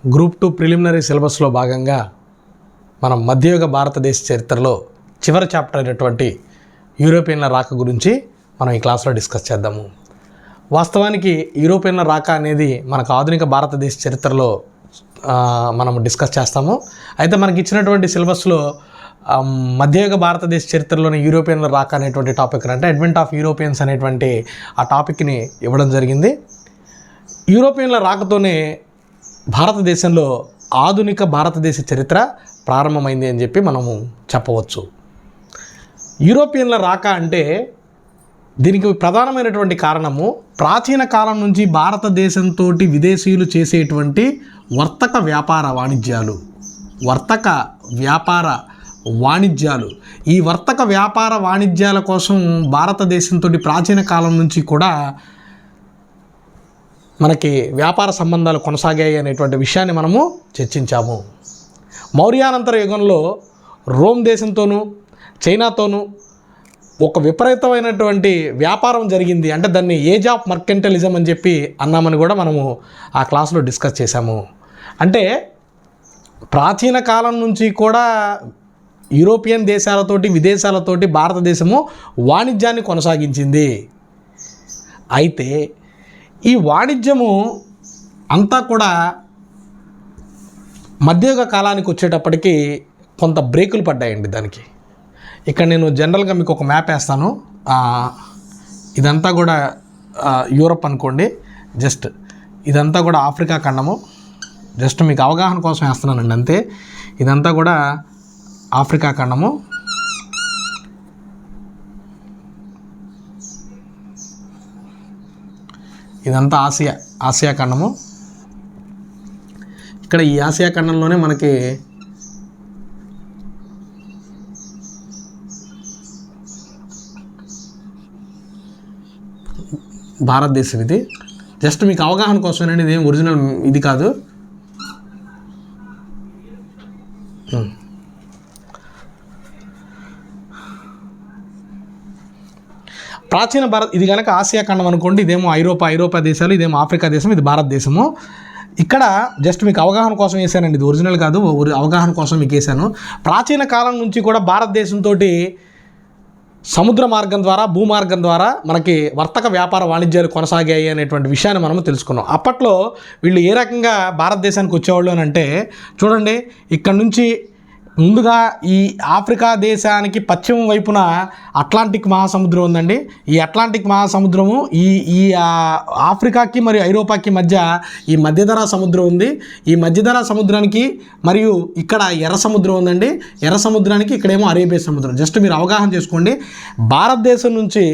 Group 2 preliminary సిలబస్లో భాగంగా మనం మధ్యయుగ భారతదేశ చరిత్రలో చివరి చాప్టర్ అయినటువంటి యూరోపియన్ల రాక గురించి మనం ఈ క్లాస్లో డిస్కస్ చేద్దాము. వాస్తవానికి యూరోపియన్ల రాక అనేది మనకు ఆధునిక భారతదేశ చరిత్రలో మనం డిస్కస్ చేస్తాము. అయితే మనకి ఇచ్చినటువంటి సిలబస్లో మధ్యయుగ భారతదేశ చరిత్రలోని యూరోపియన్ల రాక అనేటువంటి టాపిక్ అంటే అడ్వెంట్ ఆఫ్ యూరోపియన్స్ అనేటువంటి ఆ టాపిక్ని ఇవ్వడం జరిగింది. యూరోపియన్ల రాకతోనే భారతదేశంలో ఆధునిక భారతదేశ చరిత్ర ప్రారంభమైంది అని చెప్పి మనము చెప్పవచ్చు. యూరోపియన్ల రాక అంటే దీనికి ప్రధానమైనటువంటి కారణము ప్రాచీన కాలం నుంచి భారతదేశంతో విదేశీయులు చేసేటువంటి వర్తక వ్యాపార వాణిజ్యాలు ఈ వర్తక వ్యాపార వాణిజ్యాల కోసం భారతదేశంతో ప్రాచీన కాలం నుంచి కూడా మనకి వ్యాపార సంబంధాలు కొనసాగాయి అనేటువంటి విషయాన్ని మనము చర్చించాము. మౌర్యానంతర యుగంలో రోమ్ దేశంతోనూ చైనాతోనూ ఒక విపరీతమైనటువంటి వ్యాపారం జరిగింది. అంటే దాన్ని ఏజ్ ఆఫ్ మర్కెంటలిజం అని చెప్పి అన్నామని కూడా మనము ఆ క్లాస్లో డిస్కస్ చేశాము. అంటే ప్రాచీన కాలం నుంచి కూడా యూరోపియన్ దేశాలతోటి విదేశాలతోటి భారతదేశము వాణిజ్యాన్ని కొనసాగించింది. అయితే ఈ వాణిజ్యము అంతా కూడా మధ్యయుగ కాలానికి వచ్చేటప్పటికి కొంత బ్రేకులు పడ్డాయండి దానికి. ఇక్కడ నేను జనరల్గా మీకు ఒక మ్యాప్ వేస్తాను. ఇదంతా కూడా యూరప్ అనుకోండి. జస్ట్ ఇదంతా కూడా ఆఫ్రికా ఖండము. జస్ట్ మీకు అవగాహన కోసం వేస్తున్నానండి అంతే. ఇదంతా కూడా ఆఫ్రికా ఖండము. ఇదంతా ఆసియా ఖండము. ఇక్కడ ఈ ఆసియా ఖండంలోనే మనకి భారతదేశం ఇది. జస్ట్ మీకు అవగాహన కోసమేనండి, ఇదేం ఒరిజినల్ ఇది కాదు. ప్రాచీన ఇది కనుక ఆసియా ఖండం అనుకోండి. ఇదేమో ఐరోపా దేశాలు, ఇదేమో ఆఫ్రికా దేశం, ఇది భారతదేశము. ఇక్కడ జస్ట్ మీకు అవగాహన కోసం వేసానండి, ఇది ఒరిజినల్ కాదు, అవగాహన కోసం మీకు వేసాను. ప్రాచీన కాలం నుంచి కూడా భారతదేశంతో సముద్ర మార్గం ద్వారా భూమార్గం ద్వారా మనకి వర్తక వ్యాపార వాణిజ్యాలు కొనసాగాయి అనేటువంటి విషయాన్ని మనము తెలుసుకున్నాం. అప్పట్లో వీళ్ళు ఏ రకంగా భారతదేశానికి వచ్చేవాళ్ళు అని అంటే చూడండి, ఇక్కడ నుంచి ముందుగా ఈ ఆఫ్రికా దేశానికి పశ్చిమ వైపున అట్లాంటిక్ మహాసముద్రం ఉందండి. ఈ అట్లాంటిక్ మహాసముద్రము ఈ ఆఫ్రికాకి మరియు ఐరోపాకి మధ్య ఈ మధ్యధరా సముద్రం ఉంది. ఈ మధ్యధరా సముద్రానికి మరియు ఇక్కడ ఎర్ర సముద్రం ఉందండి. ఎర్ర సముద్రానికి ఇక్కడేమో అరేబియా సముద్రం. జస్ట్ మీరు అవగాహన చేసుకోండి. భారతదేశం నుంచి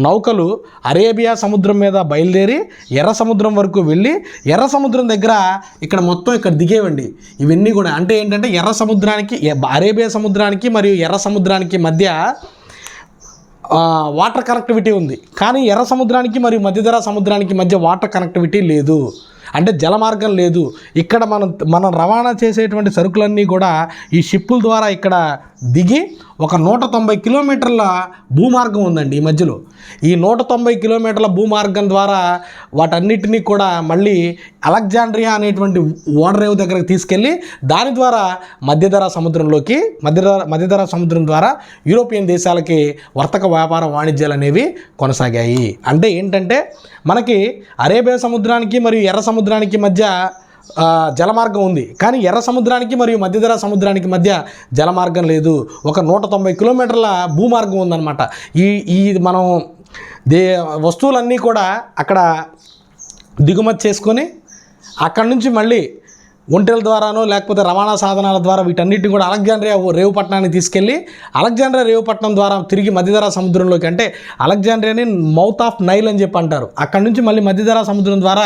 నౌకలు అరేబియా సముద్రం మీద బయలుదేరి ఎర్ర సముద్రం వరకు వెళ్ళి ఎర్ర సముద్రం దగ్గర ఇక్కడ మొత్తం ఇక్కడ దిగేవండి. ఇవన్నీ కూడా అంటే ఏంటంటే ఎర్ర సముద్రానికి అరేబియా సముద్రానికి మరియు ఎర్ర సముద్రానికి మధ్య వాటర్ కనెక్టివిటీ ఉంది. కానీ ఎర్ర సముద్రానికి మరియు మధ్యధరా సముద్రానికి మధ్య వాటర్ కనెక్టివిటీ లేదు, అంటే జలమార్గం లేదు. ఇక్కడ మనం రవాణా చేసేటువంటి సరుకులన్నీ కూడా ఈ షిప్పుల ద్వారా ఇక్కడ దిగి ఒక 190 కిలోమీటర్ల భూమార్గం ఉందండి ఈ మధ్యలో. ఈ 190 కిలోమీటర్ల భూమార్గం ద్వారా వాటన్నిటినీ కూడా మళ్ళీ అలెగ్జాండ్రియా అనేటువంటి ఓడరేవు దగ్గరకు తీసుకెళ్ళి దాని ద్వారా మధ్యధరా సముద్రం ద్వారా యూరోపియన్ దేశాలకి వర్తక వ్యాపార వాణిజ్యాలు అనేవి కొనసాగాయి. అంటే ఏంటంటే మనకి అరేబియా సముద్రానికి మరియు ఎర్ర సముద్రానికి మధ్య జలమార్గం ఉంది, కానీ ఎర్ర సముద్రానికి మరియు మధ్యధరా సముద్రానికి మధ్య జలమార్గం లేదు. ఒక 190 కిలోమీటర్ల భూమార్గం ఉందన్నమాట. ఈ మనం వస్తువులన్నీ కూడా అక్కడ దిగుమతి చేసుకొని అక్కడి నుంచి మళ్ళీ ఒంటెల ద్వారానో లేకపోతే రవాణా సాధనాల ద్వారా వీటన్నిటిని కూడా అలెగ్జాండ్రియా రేవుపట్నానికి తీసుకెళ్ళి అలెగ్జాండ్రియా రేవుపట్నం ద్వారా తిరిగి మధ్యధరా సముద్రంలోకి, అంటే అలెగ్జాండ్రియాని మౌత్ ఆఫ్ నైల్ అని చెప్పి అంటారు, అక్కడి నుంచి మళ్ళీ మధ్యధరా సముద్రం ద్వారా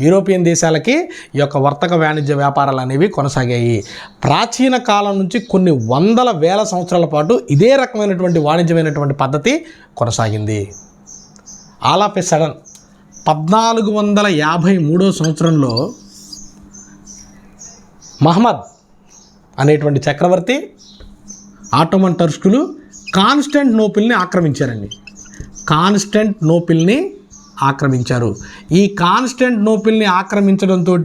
యూరోపియన్ దేశాలకి ఈ యొక్క వర్తక వాణిజ్య వ్యాపారాలు అనేవి కొనసాగాయి. ప్రాచీన కాలం నుంచి కొన్ని వందల వేల సంవత్సరాల పాటు ఇదే రకమైనటువంటి వాణిజ్యమైనటువంటి పద్ధతి కొనసాగింది. ఆల్ ఆఫ్ ఎ సడన్ 1453 సంవత్సరంలో మహమ్మద్ అనేటువంటి చక్రవర్తి ఆటోమన్ టర్కులు కాన్స్టాంటినోపిల్ని ఆక్రమించారండి. కాన్స్టాంటినోపిల్ని ఆక్రమించారు. ఈ కాన్స్టాంటినోపిల్ని ఆక్రమించడంతో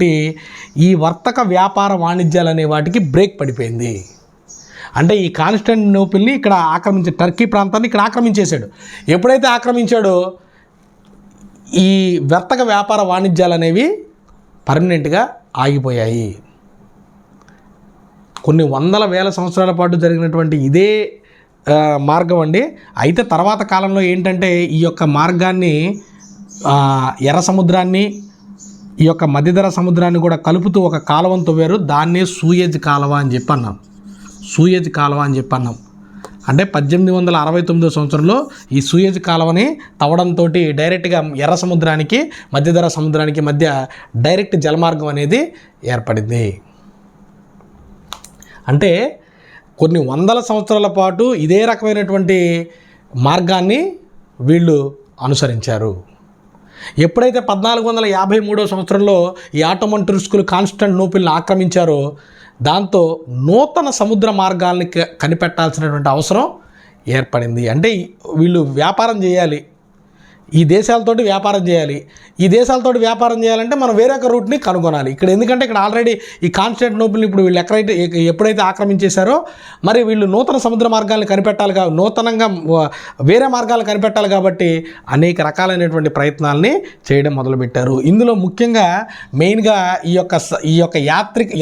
ఈ వర్తక వ్యాపార వాణిజ్యాలు అనే వాటికి బ్రేక్ పడిపోయింది. అంటే ఈ కాన్స్టాంటినోపిల్ని ఇక్కడ టర్కీ ప్రాంతాన్ని ఇక్కడ ఆక్రమించేశాడు. ఎప్పుడైతే ఆక్రమించాడో ఈ వర్తక వ్యాపార వాణిజ్యాలు అనేవి పర్మనెంట్గా ఆగిపోయాయి. కొన్ని వందల వేల సంవత్సరాల పాటు జరిగినటువంటి ఇదే మార్గం అండి. అయితే తర్వాత కాలంలో ఏంటంటే ఈ యొక్క మార్గాన్ని ఎర్ర సముద్రాన్ని ఈ యొక్క మధ్యధరా సముద్రాన్ని కూడా కలుపుతూ ఒక కాలువను తవ్వారు. దాన్నే సూయజ్ కాలువ అని చెప్పి అన్నాం. సూయజ్ కాలువ అని చెప్పి అన్నాం. అంటే 1869 సంవత్సరంలో ఈ సూయజ్ కాలువని తవ్వడంతో డైరెక్ట్గా ఎర్ర సముద్రానికి మధ్యధరా సముద్రానికి మధ్య డైరెక్ట్ జలమార్గం అనేది ఏర్పడింది. అంటే కొన్ని వందల సంవత్సరాల పాటు ఇదే రకమైనటువంటి మార్గాన్ని వీళ్ళు అనుసరించారు. ఎప్పుడైతే 1453 సంవత్సరంలో ఈ ఆటోమన్ తుర్కులు కాన్స్టాంటినోపిల్ని ఆక్రమించారో దాంతో నూతన సముద్ర మార్గాల్ని కనిపెట్టాల్సినటువంటి అవసరం ఏర్పడింది. అంటే వీళ్ళు వ్యాపారం చేయాలి, ఈ దేశాలతోటి వ్యాపారం చేయాలి. ఈ దేశాలతోటి వ్యాపారం చేయాలంటే మనం వేరే ఒక రూట్ని కనుగొనాలి. ఇక్కడ ఎందుకంటే ఇక్కడ ఆల్రెడీ ఈ కాన్స్టాంటినోపిల్ని ఇప్పుడు వీళ్ళు ఎప్పుడైతే ఆక్రమించేశారో మరి వీళ్ళు నూతన సముద్ర మార్గాలను కనిపెట్టాలి, నూతనంగా వేరే మార్గాలను కనిపెట్టాలి. కాబట్టి అనేక రకాలైనటువంటి ప్రయత్నాలని చేయడం మొదలుపెట్టారు. ఇందులో ముఖ్యంగా మెయిన్గా ఈ యొక్క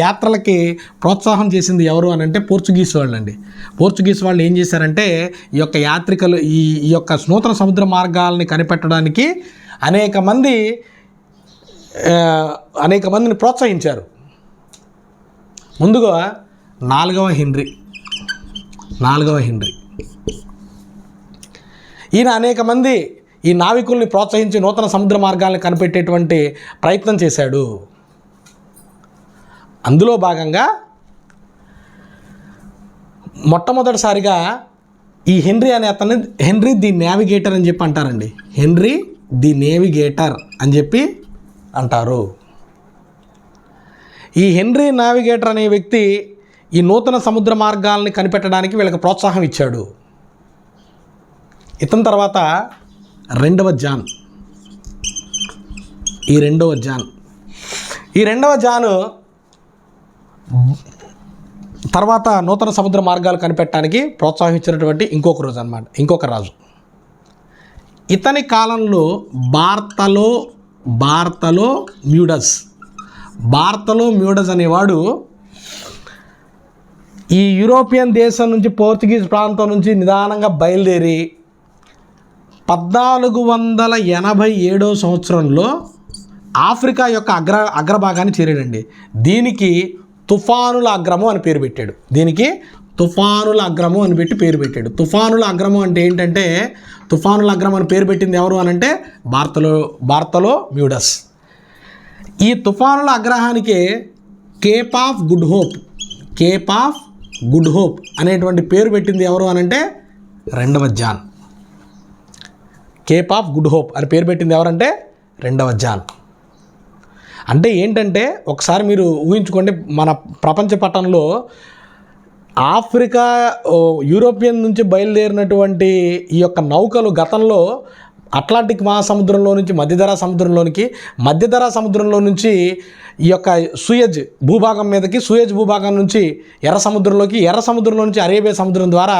యాత్రలకి ప్రోత్సాహం చేసింది ఎవరు అని అంటే పోర్చుగీస్ వాళ్ళు అండి. పోర్చుగీస్ వాళ్ళు ఏం చేశారంటే ఈ యొక్క యాత్రికులు ఈ యొక్క నూతన సముద్ర మార్గాలని కనిపెట్టడానికి అనేక మందిని ప్రోత్సహించారు. ముందుగా నాలుగవ హెన్రీ ఈయన అనేక మంది ఈ నావికుల్ని ప్రోత్సహించి నూతన సముద్ర మార్గాలను కనిపెట్టేటువంటి ప్రయత్నం చేశాడు. అందులో భాగంగా మొట్టమొదటిసారిగా ఈ హెన్రీ అనే అతన్ని హెన్రీ ది నావిగేటర్ అని చెప్పి అంటారండి. హెన్రీ ది నేవిగేటర్ అని చెప్పి అంటారు. ఈ హెన్రీ నావిగేటర్ అనే వ్యక్తి ఈ నూతన సముద్ర మార్గాల్ని కనిపెట్టడానికి వీళ్ళకి ప్రోత్సాహం ఇచ్చాడు. ఇతని తర్వాత రెండవ జాన్ తర్వాత నూతన సముద్ర మార్గాలు కనిపెట్టడానికి ప్రోత్సహించినటువంటి ఇంకొక రాజు. ఇతని కాలంలో బార్తలో మ్యూడస్ అనేవాడు ఈ యూరోపియన్ దేశం నుంచి పోర్చుగీస్ ప్రాంతం నుంచి నిదానంగా బయలుదేరి 1487 సంవత్సరంలో ఆఫ్రికా యొక్క అగ్రభాగాన్ని చేరాడండి. దీనికి తుఫానుల అగ్రము అని పేరు పెట్టాడు. తుఫానుల అగ్రము అంటే ఏంటంటే తుఫానుల అగ్రము అని పేరు పెట్టింది ఎవరు అని అంటే బార్తలో మ్యూడస్. ఈ తుఫానుల అగ్రహానికి కేప్ ఆఫ్ గుడ్ హోప్ అనేటువంటి పేరు పెట్టింది ఎవరు అని అంటే రెండవ John. Cape of good hope అని పేరు పెట్టింది ఎవరంటే రెండవ జాన్. అంటే ఏంటంటే ఒకసారి మీరు ఊహించుకోండి, మన ప్రపంచ పటంలో ఆఫ్రికా యూరోపియన్ నుంచి బయలుదేరినటువంటి ఈ యొక్క నౌకలు గతంలో అట్లాంటిక్ మహాసముద్రంలో నుంచి మధ్యధరా సముద్రంలో నుంచి ఈ యొక్క సూయజ్ భూభాగం నుంచి ఎర్ర సముద్రంలో నుంచి అరేబియా సముద్రం ద్వారా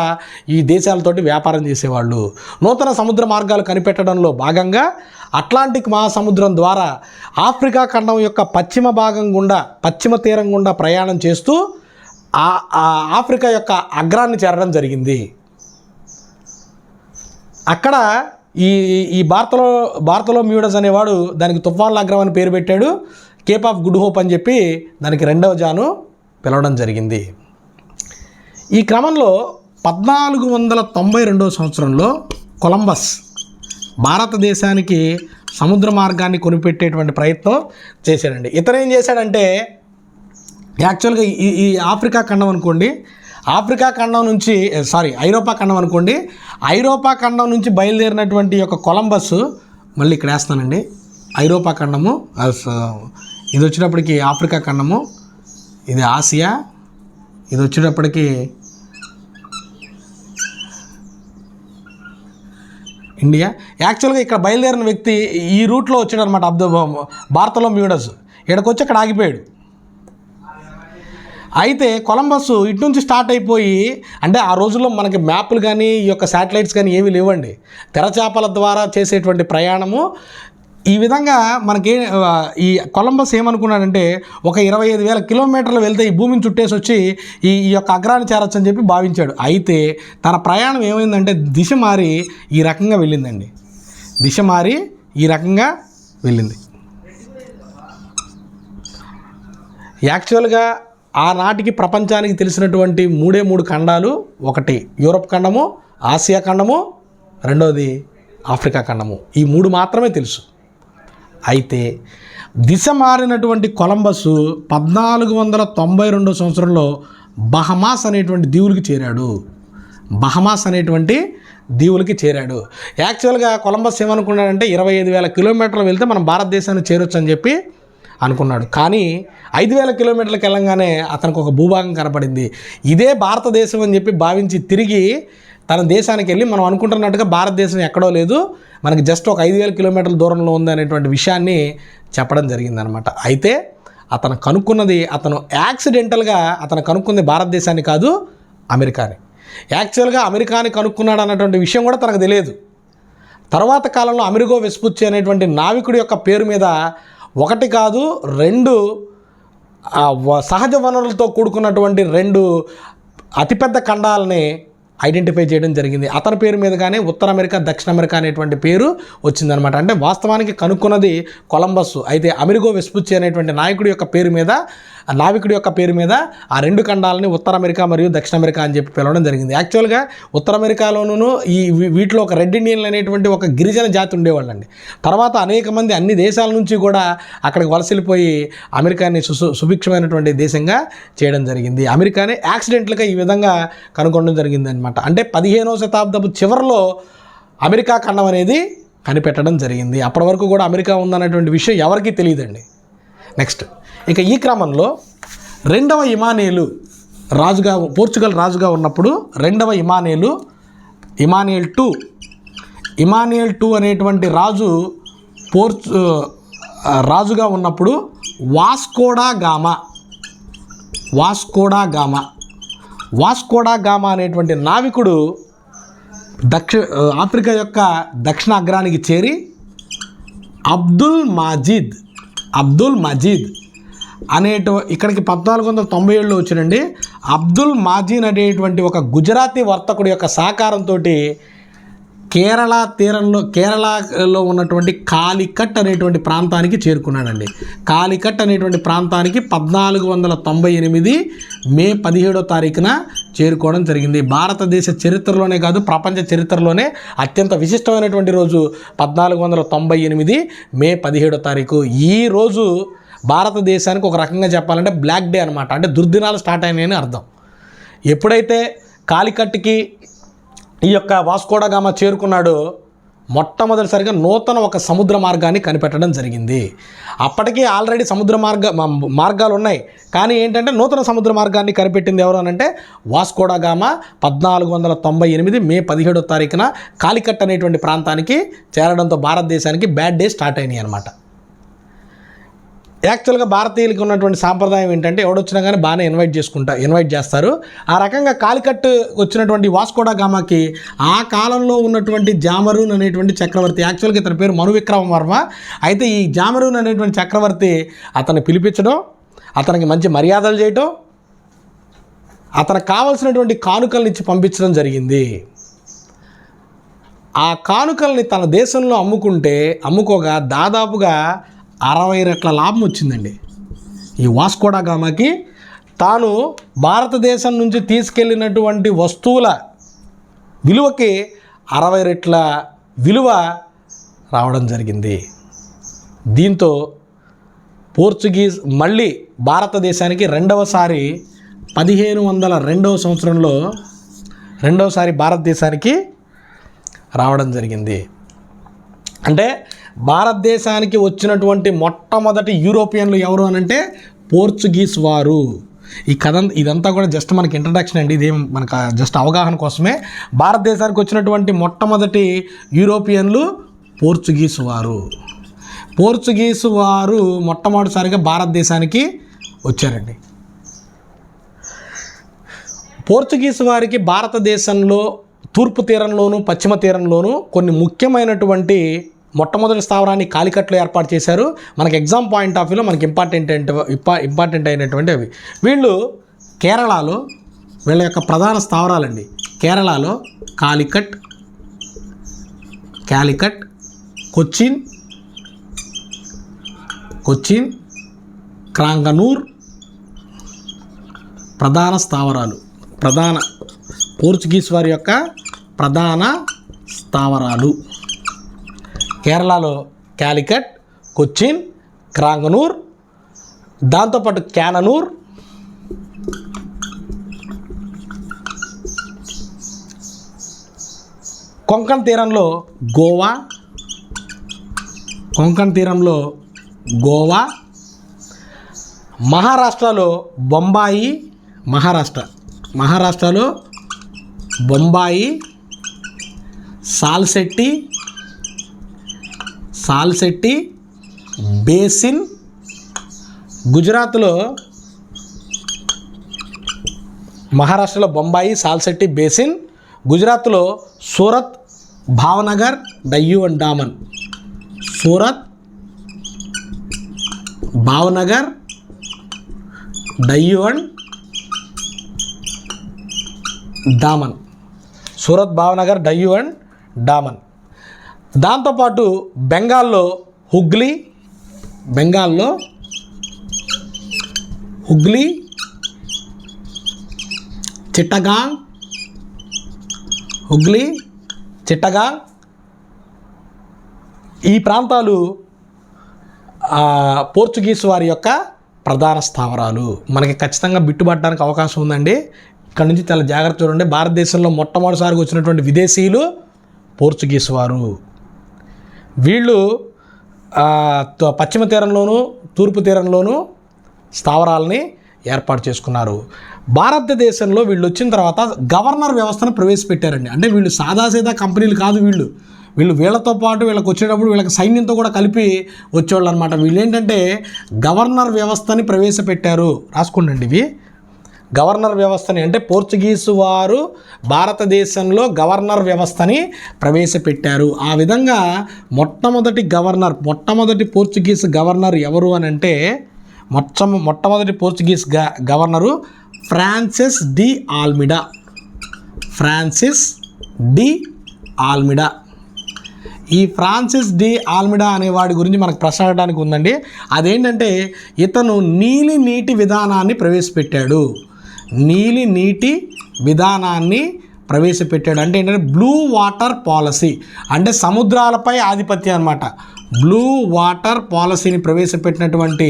ఈ దేశాలతోటి వ్యాపారం చేసేవాళ్ళు. నూతన సముద్ర మార్గాలు కనిపెట్టడంలో భాగంగా అట్లాంటిక్ మహాసముద్రం ద్వారా ఆఫ్రికా ఖండం యొక్క పశ్చిమ తీరం గుండా ప్రయాణం చేస్తూ ఆఫ్రికా యొక్క అగ్రాన్ని చేరడం జరిగింది. అక్కడ ఈ బార్తలో మ్యూడస్ అనేవాడు దానికి తుఫాన్ల అగ్రం అని పేరు పెట్టాడు. కేప్ ఆఫ్ గుడ్ హోప్ అని చెప్పి దానికి రెండవ జాను పిలవడం జరిగింది. ఈ క్రమంలో 1492 సంవత్సరంలో కొలంబస్ భారతదేశానికి సముద్ర మార్గాన్ని కొనిపెట్టేటువంటి ప్రయత్నం చేశాడండి. ఇతను ఏం చేశాడంటే యాక్చువల్గా ఈ ఐరోపా ఖండం అనుకోండి. ఐరోపా ఖండం నుంచి బయలుదేరినటువంటి యొక్క కొలంబస్ మళ్ళీ ఇక్కడ వేస్తానండి. ఐరోపా ఖండము, ఇది వచ్చేటప్పటికి ఆఫ్రికా ఖండము, ఇది ఆసియా, ఇది వచ్చేటప్పటికి ఇండియా. యాక్చువల్గా ఇక్కడ బయలుదేరిన వ్యక్తి ఈ రూట్లో వచ్చాడు అనమాట, బార్తలోమ్యూడస్. ఇక్కడికి వచ్చి అక్కడ ఆగిపోయాడు. అయితే కొలంబస్ ఇటు నుంచి స్టార్ట్ అయిపోయి, అంటే ఆ రోజుల్లో మనకి మ్యాప్లు కానీ ఈ యొక్క శాటిలైట్స్ కానీ ఏమీ లేవండి. తెరచాపల ద్వారా చేసేటువంటి ప్రయాణము ఈ విధంగా మనకి ఈ కొలంబస్ ఏమనుకున్నాడంటే ఒక 25,000 కిలోమీటర్లు వెళ్తే ఈ భూమిని చుట్టేసి వచ్చి ఈ యొక్క అగ్రాన్ని చేరొచ్చు అని చెప్పి భావించాడు. అయితే తన ప్రయాణం ఏమైందంటే దిశ మారి ఈ రకంగా వెళ్ళిందండి. దిశ మారి ఈ రకంగా వెళ్ళింది. యాక్చువల్గా ఆనాటికి ప్రపంచానికి తెలిసినటువంటి 3 ఖండాలు. ఒకటి యూరప్ ఖండము, ఆసియా ఖండము, రెండవది ఆఫ్రికా ఖండము. ఈ 3 మాత్రమే తెలుసు. అయితే దిశ మారినటువంటి కొలంబస్ 1492 సంవత్సరంలో బహమాస్ అనేటువంటి దీవులకి చేరాడు. బహమాస్ అనేటువంటి దీవులకి చేరాడు. యాక్చువల్గా కొలంబస్ ఏమనుకున్నాడంటే 25,000 కిలోమీటర్లు వెళ్తే మనం భారతదేశాన్ని చేరొచ్చు అని చెప్పి అనుకున్నాడు. కానీ 5,000 కిలోమీటర్లకు వెళ్ళంగానే అతనికి ఒక భూభాగం కనపడింది. ఇదే భారతదేశం అని చెప్పి భావించి తిరిగి తన దేశానికి వెళ్ళి మనం అనుకుంటున్నట్టుగా భారతదేశం ఎక్కడో లేదు, మనకి జస్ట్ ఒక 5,000 కిలోమీటర్ల దూరంలో ఉంది అనేటువంటి విషయాన్ని చెప్పడం జరిగిందనమాట. అయితే అతను కనుక్కున్నది, అతను యాక్సిడెంటల్గా కనుక్కుంది భారతదేశాన్ని కాదు, అమెరికాని. యాక్చువల్గా అమెరికాని కనుక్కున్నాడు అన్నటువంటి విషయం కూడా తనకు తెలియదు. తర్వాత కాలంలో అమెరిగో వెస్పుచ్చి అనేటువంటి నావికుడి యొక్క పేరు మీద 1 కాదు 2 సహజ వనరులతో కూడుకున్నటువంటి 2 అతిపెద్ద ఖండాలని ఐడెంటిఫై చేయడం జరిగింది. అతని పేరు మీదగానే ఉత్తర అమెరికా, దక్షిణ అమెరికా అనేటువంటి పేరు వచ్చిందనమాట. అంటే వాస్తవానికి కనుక్కున్నది కొలంబస్. అయితే అమెరిగో వెస్పుచ్చి అనేటువంటి నావికుడి యొక్క పేరు మీద ఆ 2 ఖండాలని ఉత్తర అమెరికా మరియు దక్షిణ అమెరికా అని చెప్పి పిలవడం జరిగింది. యాక్చువల్గా ఉత్తర అమెరికాలోనూ వీటిలో ఒక రెడ్ ఇండియన్లు అనేటువంటి ఒక గిరిజన జాతి ఉండేవాళ్ళండి. తర్వాత అనేక మంది అన్ని దేశాల నుంచి కూడా అక్కడికి వలసలిపోయి అమెరికాని సుభిక్షమైనటువంటి దేశంగా చేయడం జరిగింది. అమెరికాని యాక్సిడెంట్లుగా ఈ విధంగా కనుగొనడం జరిగింది అనమాట. అంటే 15వ శతాబ్దపు చివరిలో అమెరికా ఖండం అనేది కనిపెట్టడం జరిగింది. అప్పటి వరకు కూడా అమెరికా ఉందన్నటువంటి విషయం ఎవరికీ తెలియదండి. నెక్స్ట్, ఇక ఈ క్రమంలో 2వ ఇమానుయేలు రాజుగా, పోర్చుగల్ రాజుగా ఉన్నప్పుడు 2వ ఇమానుయేల్ II అనేటువంటి రాజుగా ఉన్నప్పుడు వాస్కోడా గామా అనేటువంటి నావికుడు ఆఫ్రికా యొక్క దక్షిణ అగ్రానికి చేరి అబ్దుల్ మజీద్ ఇక్కడికి 1497లో వచ్చినండి. అబ్దుల్ మాజీద్ అనేటువంటి ఒక గుజరాతీ వర్తకుడి యొక్క సహకారంతో కేరళలో ఉన్నటువంటి కాలికట్ అనేటువంటి ప్రాంతానికి చేరుకున్నాడండి. కాలికట్ అనేటువంటి ప్రాంతానికి 1498 మే 17వ తారీఖున చేరుకోవడం జరిగింది. భారతదేశ చరిత్రలోనే కాదు, ప్రపంచ చరిత్రలోనే అత్యంత విశిష్టమైనటువంటి రోజు 1498 మే 17వ తారీఖు. ఈ రోజు భారతదేశానికి ఒక రకంగా చెప్పాలంటే బ్లాక్ డే అనమాట. అంటే దుర్దినాలు స్టార్ట్ అయినాయని అర్థం. ఎప్పుడైతే కాలికట్కి ఈ యొక్క వాస్కోడా గామా చేరుకున్నాడో మొట్టమొదటిసారిగా నూతన ఒక సముద్ర మార్గాన్ని కనిపెట్టడం జరిగింది. అప్పటికే ఆల్రెడీ సముద్ర మార్గాలు ఉన్నాయి, కానీ ఏంటంటే నూతన సముద్ర మార్గాన్ని కనిపెట్టింది ఎవరు అనంటే వాస్కోడా గామా 1498 మే 17వ తారీఖున కాలికట్ అనేటువంటి ప్రాంతానికి చేరడంతో భారతదేశానికి బ్యాడ్ డే స్టార్ట్ అయినాయి అనమాట. యాక్చువల్గా భారతీయులకి ఉన్నటువంటి సాంప్రదాయం ఏంటంటే ఎవడొచ్చినా కానీ బాగానే ఇన్వైట్ చేస్తారు. ఆ రకంగా కాలికట్ వచ్చినటువంటి వాస్కోడా గామాకి ఆ కాలంలో ఉన్నటువంటి జామరూన్ అనేటువంటి చక్రవర్తి, యాక్చువల్గా ఇతని పేరు మనువిక్రమవర్మ. అయితే ఈ జామరూన్ అనేటువంటి చక్రవర్తి అతన్ని పిలిపించడం, అతనికి మంచి మర్యాదలు చేయటం, అతనికి కావలసినటువంటి కానుకలను ఇచ్చి పంపించడం జరిగింది. ఆ కానుకల్ని తన దేశంలో అమ్ముకోగా దాదాపుగా 60 రెట్ల లాభం వచ్చిందండి. ఈ వాస్కోడా గామాకి తాను భారతదేశం నుంచి తీసుకెళ్ళినటువంటి వస్తువుల విలువకి 60 రెట్ల విలువ రావడం జరిగింది. దీంతో పోర్చుగీస్ మళ్ళీ భారతదేశానికి రెండవసారి 1502వ సంవత్సరంలో రెండవసారి భారతదేశానికి రావడం జరిగింది. అంటే భారతదేశానికి వచ్చినటువంటి మొట్టమొదటి యూరోపియన్లు ఎవరు అనంటే పోర్చుగీస్ వారు. ఈ కథ ఇదంతా కూడా జస్ట్ మనకి ఇంట్రడక్షన్ అండి, ఇదేం మనకు జస్ట్ అవగాహన కోసమే. భారతదేశానికి వచ్చినటువంటి మొట్టమొదటి యూరోపియన్లు పోర్చుగీసు వారు. పోర్చుగీసు వారు మొట్టమొదటిసారిగా భారతదేశానికి వచ్చారండి. పోర్చుగీసు వారికి భారతదేశంలో తూర్పు తీరంలోను పశ్చిమ తీరంలోను కొన్ని ముఖ్యమైనటువంటి మొట్టమొదటి స్థావరాన్ని కాలికట్లో ఏర్పాటు చేశారు. మనకి ఎగ్జామ్ పాయింట్ ఆఫ్ వ్యూలో మనకి ఇంపార్టెంట్ అయినటువంటి అవి. వీళ్ళు కేరళలో వీళ్ళ యొక్క ప్రధాన స్థావరాలండి. కేరళలో కాలికట్, కొచ్చిన్, క్రాంగనూర్ ప్రధాన స్థావరాలు. పోర్చుగీస్ వారి యొక్క ప్రధాన స్థావరాలు కేరళలో కాలికట్, కొచ్చిన్, క్రాంగనూర్, దాంతోపాటు క్యాననూర్, కొంకణ్ తీరంలో గోవా, మహారాష్ట్రలో బొంబాయి, మహారాష్ట్రలో బొంబాయి, సాల్సెట్టి బేసిన్, గుజరాత్లో మహారాష్ట్రలో బొంబాయి, సాల్సెట్టి బేసిన్, గుజరాత్లో Surat, Bhavnagar, Diu and Daman. Surat, Bhavnagar, Diu and Daman. Surat, Bhavnagar, Diu and Daman. దాంతోపాటు బెంగాల్లో హుగ్లీ, చిట్టగాంగ్, ఈ ప్రాంతాలు పోర్చుగీస్ వారి యొక్క ప్రధాన స్థావరాలు. మనకి ఖచ్చితంగా బిట్టుబట్టడానికి అవకాశం ఉందండి. ఇక్కడ నుంచి చాలా జాగ్రత్త చూడండి. భారతదేశంలో మొట్టమొదటిసారిగా వచ్చినటువంటి విదేశీయులు పోర్చుగీస్ వారు. వీళ్ళు పశ్చిమ తీరంలోను తూర్పు తీరంలోను స్థావరాలని ఏర్పాటు చేసుకున్నారు. భారతదేశంలో వీళ్ళు వచ్చిన తర్వాత గవర్నర్ వ్యవస్థను ప్రవేశపెట్టారండి. అంటే వీళ్ళు సాదాసీదా కంపెనీలు కాదు, వీళ్ళతో పాటు వీళ్ళకి వచ్చేటప్పుడు వీళ్ళకి సైన్యంతో కూడా కలిపి వచ్చేవాళ్ళు అనమాట. వీళ్ళు ఏంటంటే గవర్నర్ వ్యవస్థని ప్రవేశపెట్టారు. రాసుకోండి ఇవి. గవర్నర్ వ్యవస్థని అంటే పోర్చుగీసు వారు భారతదేశంలో గవర్నర్ వ్యవస్థని ప్రవేశపెట్టారు. ఆ విధంగా మొట్టమొదటి పోర్చుగీస్ గవర్నర్ ఎవరు అని అంటే మొట్టమొదటి Portuguese governor Francis D Almeida. ఈ ఫ్రాన్సిస్ డి ఆల్మిడా అనే వాడి గురించి మనకు ప్రశ్న అడగడానికి ఉందండి. అదేంటంటే ఇతను నీటి విధానాన్ని ప్రవేశపెట్టాడు. అంటే ఏంటంటే బ్లూ వాటర్ పాలసీ, అంటే సముద్రాలపై ఆధిపత్యం అన్నమాట. బ్లూ వాటర్ పాలసీని ప్రవేశపెట్టినటువంటి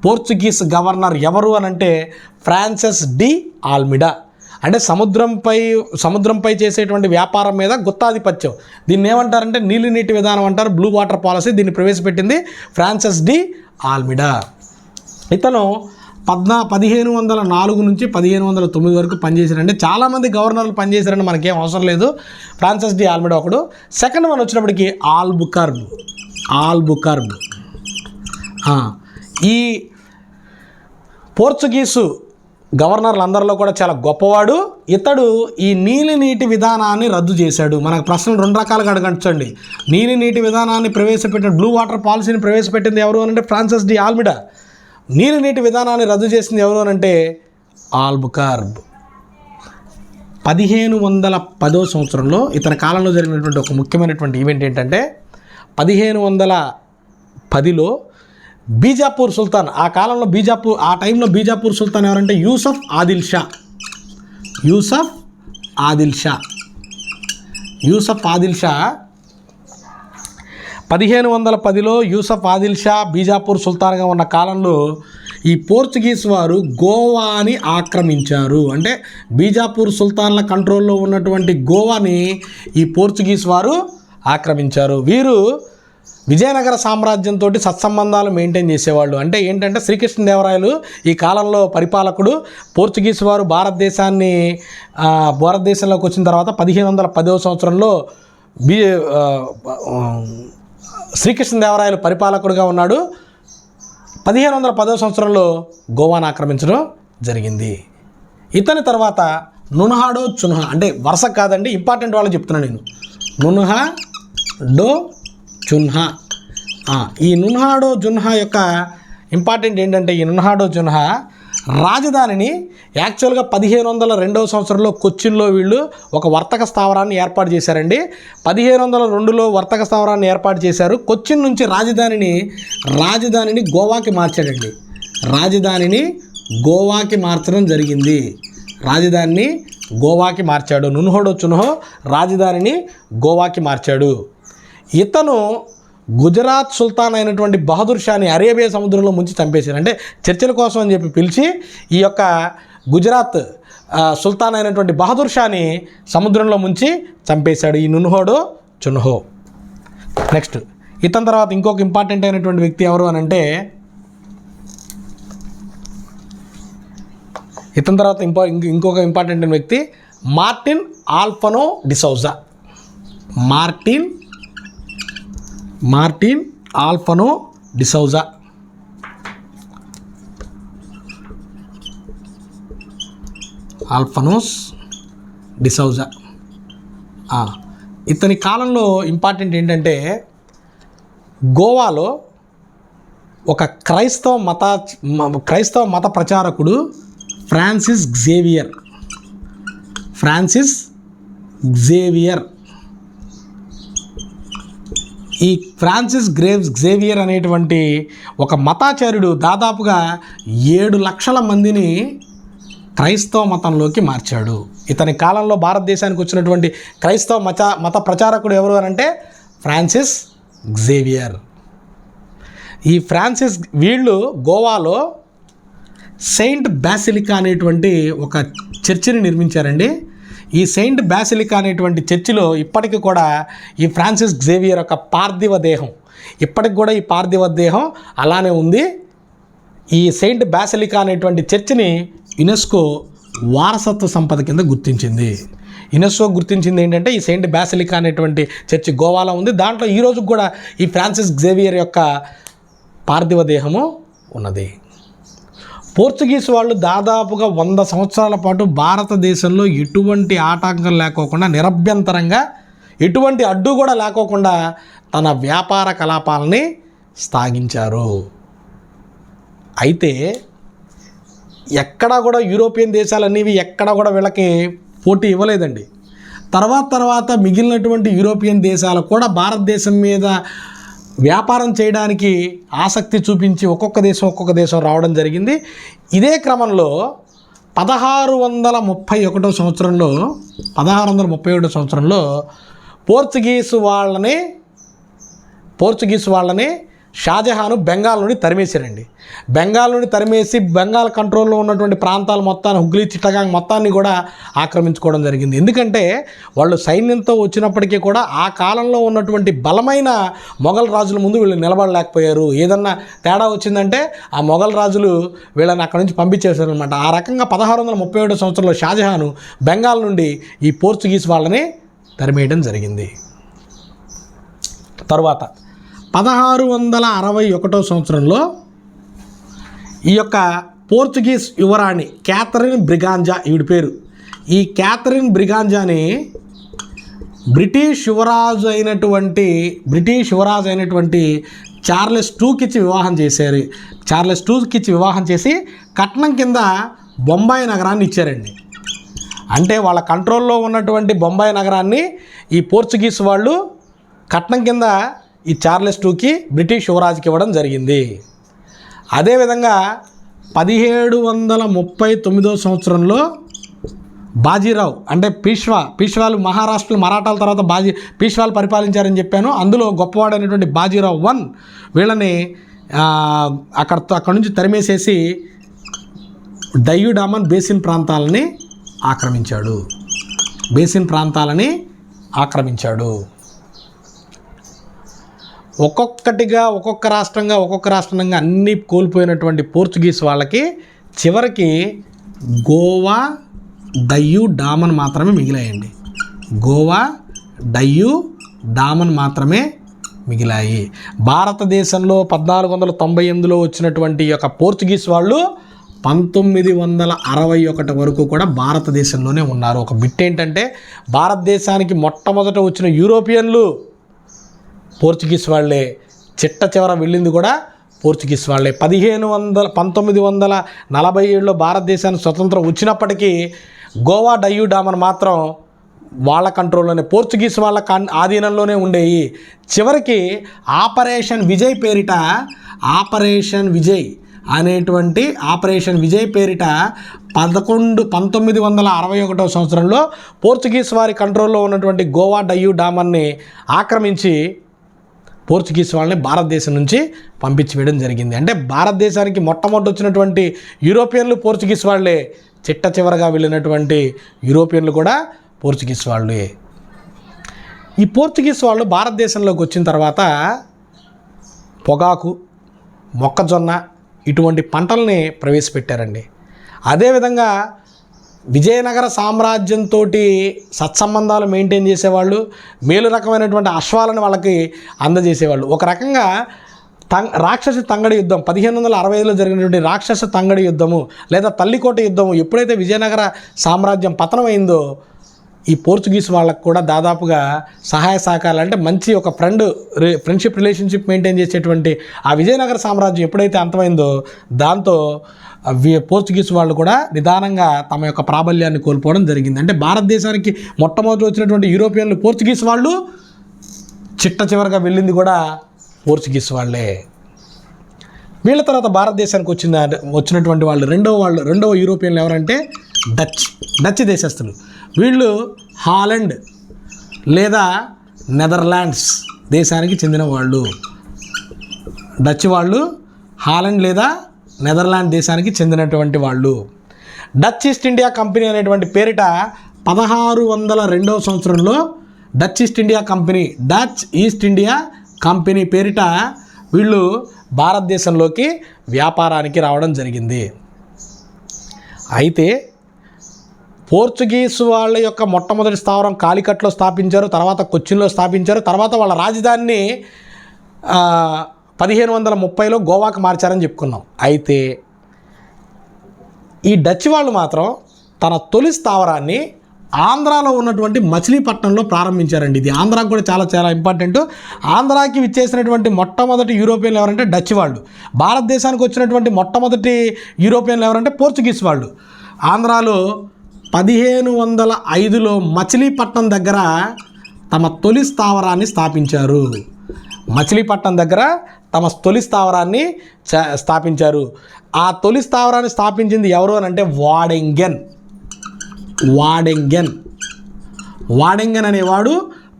పోర్చుగీస్ గవర్నర్ ఎవరు అని అంటే ఫ్రాన్సిస్ డి ఆల్మిడా. అంటే సముద్రంపై చేసేటువంటి వ్యాపారం మీద గుత్తాధిపత్యం. దీన్ని ఏమంటారంటే నీటి విధానం అంటారు, బ్లూ వాటర్ పాలసీ. దీన్ని ప్రవేశపెట్టింది ఫ్రాన్సిస్ డి ఆల్మిడా. ఇతను 1504 నుంచి 1509 వరకు పనిచేశారంటే చాలామంది గవర్నర్లు పనిచేశారని మనకేం అవసరం లేదు. ఫ్రాన్సిస్ డి ఆల్మిడా ఒకడు. సెకండ్ వన్ వచ్చినప్పటికీ ఆల్బుకర్బ్. ఈ పోర్చుగీసు గవర్నర్లందరిలో కూడా చాలా గొప్పవాడు. ఇతడు ఈ నీటి విధానాన్ని రద్దు చేశాడు. మనకు ప్రశ్నలు 2 రకాలుగా అడగండి. నీటి విధానాన్ని ప్రవేశపెట్టిన బ్లూ వాటర్ పాలసీని ప్రవేశపెట్టింది ఎవరు అని అంటే ఫ్రాన్సిస్ డి ఆల్మిడా. నీటి విధానాన్ని రద్దు చేసింది ఎవరు అని అంటే ఆల్బుకర్బ్. 1510వ సంవత్సరంలో ఇతని కాలంలో జరిగినటువంటి ఒక ముఖ్యమైనటువంటి ఈవెంట్ ఏంటంటే 1510లో బీజాపూర్ సుల్తాన్, ఆ టైంలో బీజాపూర్ సుల్తాన్ ఎవరంటే యూసఫ్ ఆదిల్ షా 1510లో యూసఫ్ ఆదిల్ షా బీజాపూర్ సుల్తాన్గా ఉన్న కాలంలో ఈ పోర్చుగీస్ వారు గోవాని ఆక్రమించారు. అంటే బీజాపూర్ సుల్తాన్ల కంట్రోల్లో ఉన్నటువంటి గోవాని ఈ పోర్చుగీస్ వారు ఆక్రమించారు. విజయనగర సామ్రాజ్యంతో సత్సంబంధాలు మెయింటైన్ చేసేవాళ్ళు. అంటే ఏంటంటే శ్రీకృష్ణదేవరాయలు ఈ కాలంలో పరిపాలకుడు. పోర్చుగీస్ వారు భారతదేశంలోకి వచ్చిన తర్వాత 1510వ సంవత్సరంలో శ్రీకృష్ణదేవరాయలు పరిపాలకుడుగా ఉన్నాడు. 1510వ సంవత్సరంలో గోవాను ఆక్రమించడం జరిగింది. ఇతని తర్వాత నున్హాడో చున్హా, అంటే వరుస కాదండి, ఇంపార్టెంట్ వాళ్ళు చెప్తున్నాను నేను. నున్హాడో చున్హా. ఈ నున్హాడో జున్హా యొక్క ఇంపార్టెంట్ ఏంటంటే ఈ నున్హాడో జున్హా రాజధానిని యాక్చువల్గా 1502వ సంవత్సరంలో కొచ్చిన్లో వీళ్ళు ఒక వర్తక స్థావరాన్ని ఏర్పాటు చేశారండి. 1502లో వర్తక స్థావరాన్ని ఏర్పాటు చేశారు. కొచ్చిన్ నుంచి రాజధానిని గోవాకి మార్చాడండి. రాజధానిని గోవాకి మార్చడం జరిగింది. రాజధానిని గోవాకి మార్చాడు. నున్హాడో చున్హా రాజధానిని గోవాకి మార్చాడు. ఇతను గుజరాత్ సుల్తాన్ అయినటువంటి బహదూర్ షాని అరేబియా సముద్రంలో ముంచి చంపేశారు. అంటే చర్చల కోసం అని చెప్పి పిలిచి ఈ యొక్క గుజరాత్ సుల్తాన్ అయినటువంటి బహదూర్ షాని సముద్రంలో ముంచి చంపేశాడు ఈ నున్హాడో చున్హా. నెక్స్ట్ ఇతని తర్వాత ఇంకొక ఇంపార్టెంట్ అయినటువంటి వ్యక్తి ఎవరు అని అంటే ఇతని తర్వాత ఇంకొక ఇంపార్టెంట్ అయిన వ్యక్తి మార్టిన్ ఆల్ఫనో డిసౌజా. మార్టిన్ ఆల్ఫనో డిసౌజా. ఆల్ఫనోస్ డిసౌజా. ఇతని కాలంలో ఇంపార్టెంట్ ఏంటంటే గోవాలో ఒక క్రైస్తవ మత ప్రచారకుడు ఫ్రాన్సిస్ జేవియర్. ఈ ఫ్రాన్సిస్ జేవియర్ అనేటువంటి ఒక మతాచార్యుడు దాదాపుగా 7 లక్షల మందిని క్రైస్తవ మతంలోకి మార్చాడు. ఇతని కాలంలో భారతదేశానికి వచ్చినటువంటి క్రైస్తవ మత ప్రచారకుడు ఎవరు అని అంటే ఫ్రాన్సిస్ జేవియర్. ఈ వీళ్ళు గోవాలో సెయింట్ బాసిలికా అనేటువంటి ఒక చర్చిని నిర్మించారండి. ఈ సెయింట్ బాసిలికా అనేటువంటి చర్చిలో ఇప్పటికి కూడా ఈ ఫ్రాన్సిస్ జేవియర్ యొక్క పార్థివ దేహం ఇప్పటికి కూడా ఈ పార్థివ దేహం అలానే ఉంది. ఈ సెయింట్ బాసిలికా అనేటువంటి చర్చిని యునెస్కో వారసత్వ సంపద కింద గుర్తించింది. యునెస్కో గుర్తించింది ఏంటంటే ఈ సెయింట్ బాసిలికా అనేటువంటి చర్చి గోవాలో ఉంది. దాంట్లో ఈరోజు కూడా ఈ ఫ్రాన్సిస్ జేవియర్ యొక్క పార్థివ దేహము ఉన్నది. పోర్చుగీస్ వాళ్ళు దాదాపుగా 100 సంవత్సరాల పాటు భారతదేశంలో ఎటువంటి ఆటంకం లేకోకుండా నిరభ్యంతరంగా ఎటువంటి అడ్డు కూడా లేకోకుండా తన వ్యాపార కలాపాలని సాగించారు. అయితే ఎక్కడా కూడా యూరోపియన్ దేశాలు అనేవి ఎక్కడా కూడా వీళ్ళకి పోటీ ఇవ్వలేదండి. తర్వాత మిగిలినటువంటి యూరోపియన్ దేశాలు కూడా భారతదేశం మీద వ్యాపారం చేయడానికి ఆసక్తి చూపించి ఒక్కొక్క దేశం రావడం జరిగింది. ఇదే క్రమంలో 1631 సంవత్సరంలో పోర్చుగీసు వాళ్ళని షాజహాను బెంగాల్ నుండి తరిమేశారండి. బెంగాల్ నుండి తరిమేసి బెంగాల్ కంట్రోల్లో ఉన్నటువంటి ప్రాంతాలు మొత్తాన్ని హుగ్లీ చిట్టగాంగ్ మొత్తాన్ని కూడా ఆక్రమించుకోవడం జరిగింది. ఎందుకంటే వాళ్ళు సైన్యంతో వచ్చినప్పటికీ కూడా ఆ కాలంలో ఉన్నటువంటి బలమైన మొఘల్ రాజుల ముందు వీళ్ళు నిలబడలేకపోయారు. ఏదన్నా తేడా వచ్చిందంటే ఆ మొఘల్ రాజులు వీళ్ళని అక్కడి నుంచి పంపించేశారు అనమాట. ఆ రకంగా 1637 సంవత్సరంలో షాజహాను బెంగాల్ నుండి ఈ పోర్చుగీస్ వాళ్ళని తరిమేయడం జరిగింది. తర్వాత 1661 సంవత్సరంలో ఈ యొక్క పోర్చుగీస్ యువరాణి క్యాథరిన్ బ్రిగాంజా ఈవిడ పేరు. ఈ క్యాథరిన్ బ్రిగాంజాని బ్రిటిష్ యువరాజు అయినటువంటి చార్లెస్ టూకి ఇచ్చి వివాహం చేశారు. చార్లెస్ టూకి ఇచ్చి వివాహం చేసి కట్నం కింద బొంబాయి నగరాన్ని ఇచ్చారండి. అంటే వాళ్ళ కంట్రోల్లో ఉన్నటువంటి బొంబాయి నగరాన్ని ఈ పోర్చుగీస్ వాళ్ళు కట్నం కింద ఈ చార్లెస్ టూకి బ్రిటిష్ యువరాజుకి ఇవ్వడం జరిగింది. అదేవిధంగా 1739 సంవత్సరంలో బాజీరావు అంటే పీష్వాలు మహారాష్ట్రలో మరాఠాల తర్వాత పీష్వాలు పరిపాలించారని చెప్పాను. అందులో గొప్పవాడైనటువంటి బాజీరావు వీళ్ళని అక్కడి నుంచి తరిమేసేసి డయ్యూడామన్ బేసిన్ ప్రాంతాలని ఆక్రమించాడు. ఒక్కొక్కటిగా ఒక్కొక్క రాష్ట్రంగా అన్నీ కోల్పోయినటువంటి పోర్చుగీస్ వాళ్ళకి చివరికి గోవా, డయ్యూ, డామన్ మాత్రమే మిగిలాయండి. గోవా, డయ్యూ, డామన్ మాత్రమే మిగిలాయి. భారతదేశంలో 1498లో వచ్చినటువంటి యొక్క పోర్చుగీస్ వాళ్ళు 1961 వరకు కూడా భారతదేశంలోనే ఉన్నారు. ఒక బిట్ ఏంటంటే భారతదేశానికి మొట్టమొదట వచ్చిన యూరోపియన్లు పోర్చుగీస్ వాళ్ళే, చిట్ట చివర వెళ్ళింది కూడా పోర్చుగీస్ వాళ్ళే. 1947లో భారతదేశానికి స్వతంత్రం వచ్చినప్పటికీ గోవా, డయ్యూ, డామన్ మాత్రం వాళ్ళ కంట్రోల్లోనే, పోర్చుగీస్ వాళ్ళ ఆధీనంలోనే ఉండేవి. చివరికి ఆపరేషన్ విజయ్ పేరిట ఆపరేషన్ విజయ్ పేరిట 1961 సంవత్సరంలో పోర్చుగీస్ వారి కంట్రోల్లో ఉన్నటువంటి గోవా, డయ్యూ, డామన్ని ఆక్రమించి పోర్చుగీస్ వాళ్ళని భారతదేశం నుంచి పంపించి వేయడం జరిగింది. అంటే భారతదేశానికి మొట్టమొదటి వచ్చినటువంటి యూరోపియన్లు పోర్చుగీస్ వాళ్ళే, చిట్ట చివరగా వెళ్ళినటువంటి యూరోపియన్లు కూడా పోర్చుగీస్ వాళ్ళే. ఈ పోర్చుగీస్ వాళ్ళు భారతదేశంలోకి వచ్చిన తర్వాత పొగాకు, మొక్కజొన్న ఇటువంటి పంటల్ని ప్రవేశపెట్టారండి. అదేవిధంగా విజయనగర సామ్రాజ్యంతో సత్సంబంధాలు మెయింటైన్ చేసేవాళ్ళు, మేలు రకమైనటువంటి అశ్వాలను వాళ్ళకి అందజేసేవాళ్ళు. ఒక రకంగా రాక్షస తంగడి యుద్ధం 1565లో జరిగినటువంటి రాక్షస తంగడి యుద్ధము లేదా తల్లికోట యుద్ధము ఎప్పుడైతే విజయనగర సామ్రాజ్యం పతనమైందో ఈ పోర్చుగీస్ వాళ్ళకు కూడా దాదాపుగా సహాయ సహకారాలు, అంటే మంచి ఒక ఫ్రెండ్షిప్ రిలేషన్షిప్ మెయింటైన్ చేసేటువంటి ఆ విజయనగర సామ్రాజ్యం ఎప్పుడైతే అంతమైందో దాంతో పోర్చుగీస్ వాళ్ళు కూడా నిదానంగా తమ యొక్క ప్రాబల్యాన్ని కోల్పోవడం జరిగింది. అంటే భారతదేశానికి మొట్టమొదటి వచ్చినటువంటి యూరోపియన్లు పోర్చుగీస్ వాళ్ళు, చిట్ట చివరగా వెళ్ళింది కూడా పోర్చుగీస్ వాళ్ళే. వీళ్ళ తర్వాత భారతదేశానికి వచ్చినటువంటి వాళ్ళు రెండవ యూరోపియన్లు ఎవరంటే డచ్ దేశస్తులు. వీళ్ళు హాలండ్ లేదా నెదర్లాండ్స్ దేశానికి చెందిన వాళ్ళు. డచ్ వాళ్ళు హాలండ్ లేదా నెదర్లాండ్ దేశానికి చెందినటువంటి వాళ్ళు. డచ్ ఈస్ట్ ఇండియా కంపెనీ అనేటువంటి పేరిట 1602 సంవత్సరంలో డచ్ ఈస్ట్ ఇండియా కంపెనీ పేరిట వీళ్ళు భారతదేశంలోకి వ్యాపారానికి రావడం జరిగింది. అయితే పోర్చుగీస్ వాళ్ళ యొక్క మొట్టమొదటి స్థావరం కాలికట్లో స్థాపించారు, తర్వాత కొచ్చిన్లో స్థాపించారు, తర్వాత వాళ్ళ రాజధానిని 1530లో గోవాకు మార్చారని చెప్పుకున్నాం. అయితే ఈ డచ్ వాళ్ళు మాత్రం తన తొలి స్థావరాన్ని ఆంధ్రాలో ఉన్నటువంటి మచిలీపట్నంలో ప్రారంభించారండి. ఇది ఆంధ్రాకి కూడా చాలా చాలా ఇంపార్టెంట్. ఆంధ్రాకి విచ్చేసినటువంటి మొట్టమొదటి యూరోపియన్లు ఎవరంటే డచ్ వాళ్ళు. భారతదేశానికి వచ్చినటువంటి మొట్టమొదటి యూరోపియన్లు ఎవరంటే పోర్చుగీస్ వాళ్ళు. ఆంధ్రాలో 1505లో మచిలీపట్నం దగ్గర తమ తొలి స్థావరాన్ని స్థాపించారు. ఆ తొలి స్థావరాన్ని స్థాపించింది ఎవరు అని అంటే వాడెంగన్ అనేవాడు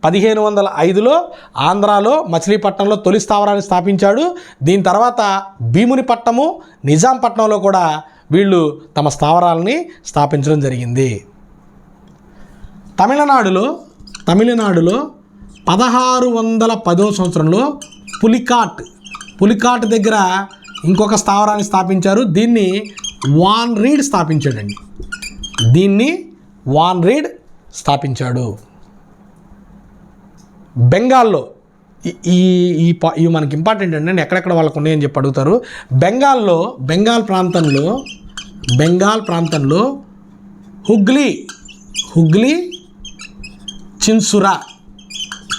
1505లో ఆంధ్రాలో మచిలీపట్నంలో తొలి స్థావరాన్ని స్థాపించాడు. దీని తర్వాత భీమునిపట్నము, నిజాంపట్నంలో కూడా వీళ్ళు తమ స్థావరాలని స్థాపించడం జరిగింది. తమిళనాడులో 1610 సంవత్సరంలో పులికాట్ దగ్గర ఇంకొక స్థావరాన్ని స్థాపించారు. దీన్ని వాన్ రీడ్ స్థాపించాడు. బెంగాల్లో ఇవి మనకి ఇంపార్టెంట్ అండి, ఎక్కడెక్కడ వాళ్ళకు ఉన్నాయని చెప్పి అడుగుతారు. బెంగాల్ ప్రాంతంలో హుగ్లీ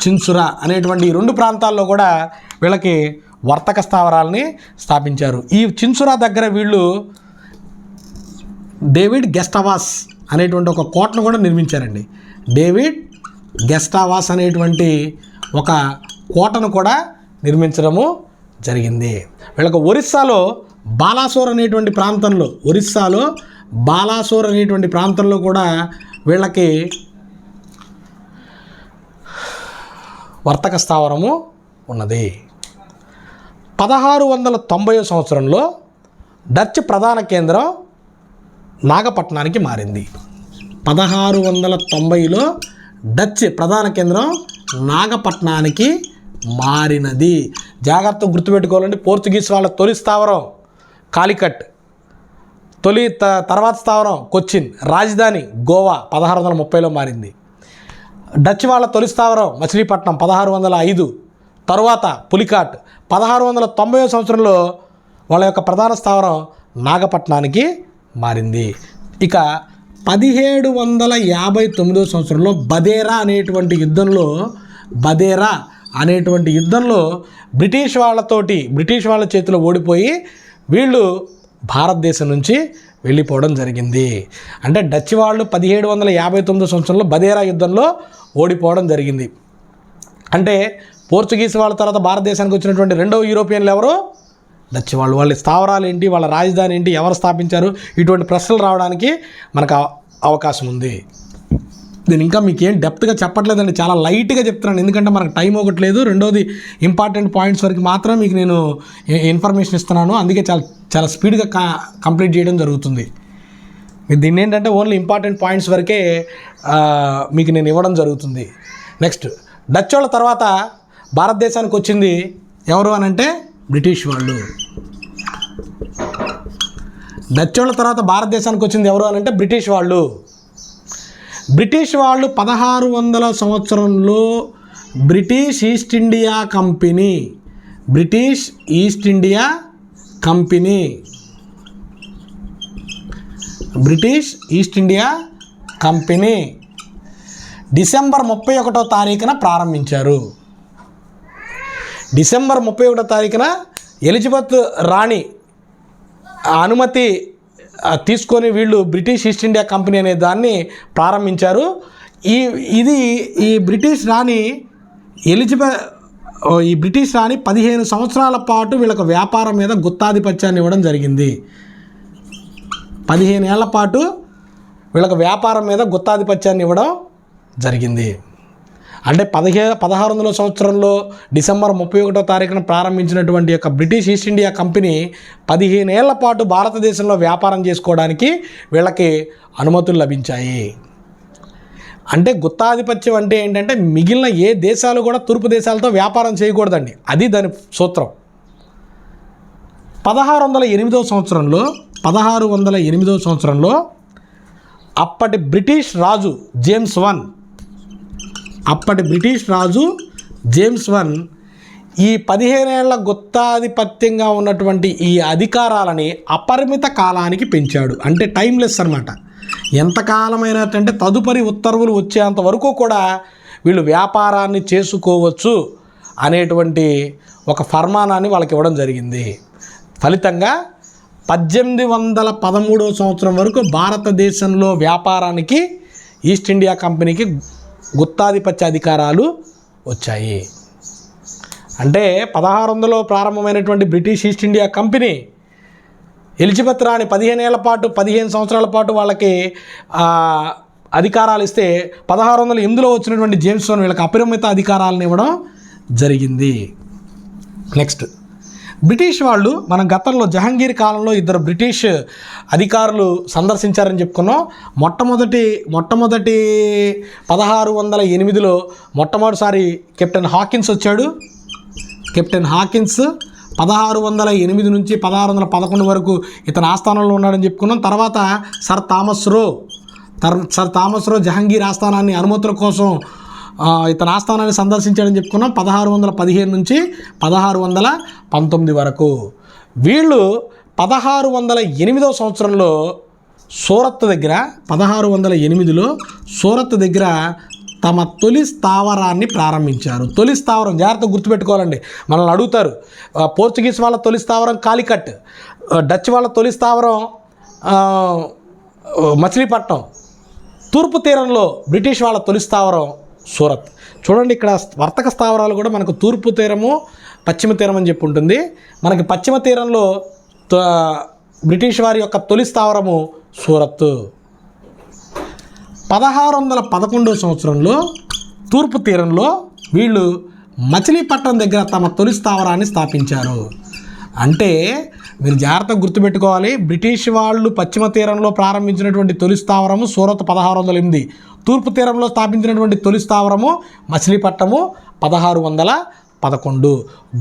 చిన్సురా అనేటువంటి ఈ రెండు ప్రాంతాల్లో కూడా వీళ్ళకి వర్తక స్థావరాలని స్థాపించారు. ఈ చిన్సురా దగ్గర వీళ్ళు డేవిడ్ గెస్టావాస్ అనేటువంటి ఒక కోటను కూడా నిర్మించారండి. డేవిడ్ గెస్టావాస్ అనేటువంటి ఒక కోటను కూడా నిర్మించడము జరిగింది. వీళ్ళకి ఒరిస్సాలో బాలాసోర్ అనేటువంటి ప్రాంతంలో కూడా వీళ్ళకి వర్తక స్థావరము ఉన్నది. 1690 సంవత్సరంలో డచ్ ప్రధాన కేంద్రం నాగపట్నానికి మారింది. 1690లో డచ్ ప్రధాన కేంద్రం నాగపట్నానికి మారినది. జాగ్రత్తగా గుర్తుపెట్టుకోవాలండి. పోర్చుగీస్ వాళ్ళ తొలి స్థావరం కాలికట్, తర్వాత స్థావరం కొచ్చిన్, రాజధాని గోవా 1630లో మారింది. డచ్ వాళ్ళ తొలి స్థావరం మచిలీపట్నం 1605, తరువాత పులికాట్ 1690 సంవత్సరంలో వాళ్ళ యొక్క ప్రధాన స్థావరం నాగపట్నానికి మారింది. ఇక 1759 సంవత్సరంలో బదేరా అనేటువంటి యుద్ధంలో బ్రిటిష్ వాళ్ళ చేతిలో ఓడిపోయి వీళ్ళు భారతదేశం నుంచి వెళ్ళిపోవడం జరిగింది. అంటే డచ్ వాళ్ళు 1759 సంవత్సరంలో బదేరా యుద్ధంలో ఓడిపోవడం జరిగింది. అంటే పోర్చుగీస్ వాళ్ళ తర్వాత భారతదేశానికి వచ్చినటువంటి రెండవ యూరోపియన్లు ఎవరు? డచ్ వాళ్ళు. వాళ్ళ స్థావరాలు ఏంటి, వాళ్ళ రాజధాని ఏంటి, ఎవరు స్థాపించారు, ఇటువంటి ప్రశ్నలు రావడానికి మనకు అవకాశం ఉంది. నేను ఇంకా మీకు ఏం డెప్త్గా చెప్పట్లేదండి, చాలా లైట్గా చెప్తున్నాను, ఎందుకంటే మనకు టైం ఒకటి లేదు. రెండోది ఇంపార్టెంట్ పాయింట్స్ వరకు మాత్రం మీకు నేను ఇన్ఫర్మేషన్ ఇస్తున్నాను, అందుకే చాలా స్పీడ్గా కంప్లీట్ చేయడం జరుగుతుంది. దీన్ని ఏంటంటే ఓన్లీ ఇంపార్టెంట్ పాయింట్స్ వరకే మీకు నేను ఇవ్వడం జరుగుతుంది. నెక్స్ట్, డచ్ వాళ్ళ తర్వాత భారతదేశానికి వచ్చింది ఎవరు అని అంటే బ్రిటిష్ వాళ్ళు. డచ్ వాళ్ళ తర్వాత భారతదేశానికి వచ్చింది ఎవరు అని అంటే బ్రిటిష్ వాళ్ళు. బ్రిటిష్ వాళ్ళు 1600 సంవత్సరంలో British East India Company December 31వ తారీఖున ప్రారంభించారు. డిసెంబర్ 31వ తారీఖున ఎలిజబెత్ రాణి అనుమతి తీసుకొని వీళ్ళు బ్రిటిష్ ఈస్ట్ ఇండియా కంపెనీ అనే దాన్ని ప్రారంభించారు. ఈ బ్రిటిష్ రాణి 15 సంవత్సరాల పాటు వీళ్ళకు వ్యాపారం మీద గుత్తాధిపత్యాన్ని ఇవ్వడం జరిగింది. 15 ఏళ్ల పాటు వీళ్ళకు వ్యాపారం మీద గుత్తాధిపత్యాన్ని ఇవ్వడం జరిగింది. అంటే 1600 సంవత్సరంలో డిసెంబర్ 31వ తారీఖున ప్రారంభించినటువంటి యొక్క బ్రిటిష్ ఈస్ట్ ఇండియా కంపెనీ 15 ఏళ్ల పాటు భారతదేశంలో వ్యాపారం చేసుకోవడానికి వీళ్ళకి అనుమతులు లభించాయి. అంటే గుత్తాధిపత్యం అంటే ఏంటంటే మిగిలిన ఏ దేశాలు కూడా తూర్పు దేశాలతో వ్యాపారం చేయకూడదండి, అది దాని సూత్రం. 1608 సంవత్సరంలో అప్పటి బ్రిటిష్ రాజు జేమ్స్ వన్ ఈ 15 ఏళ్ల గుత్తాధిపత్యంగా ఉన్నటువంటి ఈ అధికారాలని అపరిమిత కాలానికి పెంచాడు. అంటే టైమ్లెస్ అన్నమాట. ఎంతకాలమైనట్టంటే తదుపరి ఉత్తర్వులు వచ్చేంత వరకు కూడా వీళ్ళు వ్యాపారాన్ని చేసుకోవచ్చు అనేటువంటి ఒక ఫర్మానాన్ని వాళ్ళకి ఇవ్వడం జరిగింది. ఫలితంగా 1813 సంవత్సరం వరకు భారతదేశంలో వ్యాపారానికి ఈస్ట్ ఇండియా కంపెనీకి గుత్తాధిపత్య అధికారాలు వచ్చాయి. అంటే 1600లో ప్రారంభమైనటువంటి British East India Company Elizabeth రాణి 15 సంవత్సరాల పాటు వాళ్ళకి అధికారాలు ఇస్తే 1608లో వచ్చినటువంటి జేమ్స్ వన్ వీళ్ళకి అపరిమిత అధికారాలను ఇవ్వడం జరిగింది. నెక్స్ట్, బ్రిటిష్ వాళ్ళు మనం గతంలో జహాంగీర్ కాలంలో 2 బ్రిటిష్ అధికారులు సందర్శించారని చెప్పుకున్నాం. మొట్టమొదటి 1608లో మొట్టమొదటిసారి కెప్టెన్ హాకిన్స్ వచ్చాడు. కెప్టెన్ హాకిన్స్ 1608 నుంచి 1611 వరకు ఇతను ఆస్థానంలో ఉన్నాడని చెప్పుకున్నాం. తర్వాత సర్ థామస్ రో జహాంగీర్ ఆస్థానాన్ని అనుమతుల కోసం ఇతని ఆస్థానాన్ని సందర్శించాడని చెప్పుకున్నాం. 1615 నుంచి 1619 వరకు. వీళ్ళు 1608 సంవత్సరంలో సూరత్ దగ్గర తమ తొలి స్థావరాన్ని ప్రారంభించారు. తొలి స్థావరం జాగ్రత్తగా గుర్తుపెట్టుకోవాలండి, మనల్ని అడుగుతారు. పోర్చుగీస్ వాళ్ళ తొలి స్థావరం కాలికట్, డచ్ వాళ్ళ తొలి స్థావరం మచిలీపట్నం, తూర్పు తీరంలో బ్రిటిష్ వాళ్ళ తొలి స్థావరం సూరత్. చూడండి, ఇక్కడ వర్తక స్థావరాలు కూడా మనకు తూర్పు తీరము పశ్చిమ తీరం అని చెప్పి ఉంటుంది. మనకి పశ్చిమ తీరంలో బ్రిటిష్ వారి యొక్క తొలి స్థావరము సూరత్. 1611 సంవత్సరంలో తూర్పు తీరంలో వీళ్ళు మచిలీపట్నం దగ్గర తమ తొలి స్థావరాన్ని స్థాపించారు. అంటే మీరు జాగ్రత్తగా గుర్తుపెట్టుకోవాలి, బ్రిటిష్ వాళ్ళు పశ్చిమ తీరంలో ప్రారంభించినటువంటి తొలి స్థావరము సూరత్ 1608, తూర్పు తీరంలో స్థాపించినటువంటి తొలి స్థావరము మచిలీపట్నము 1611. 11.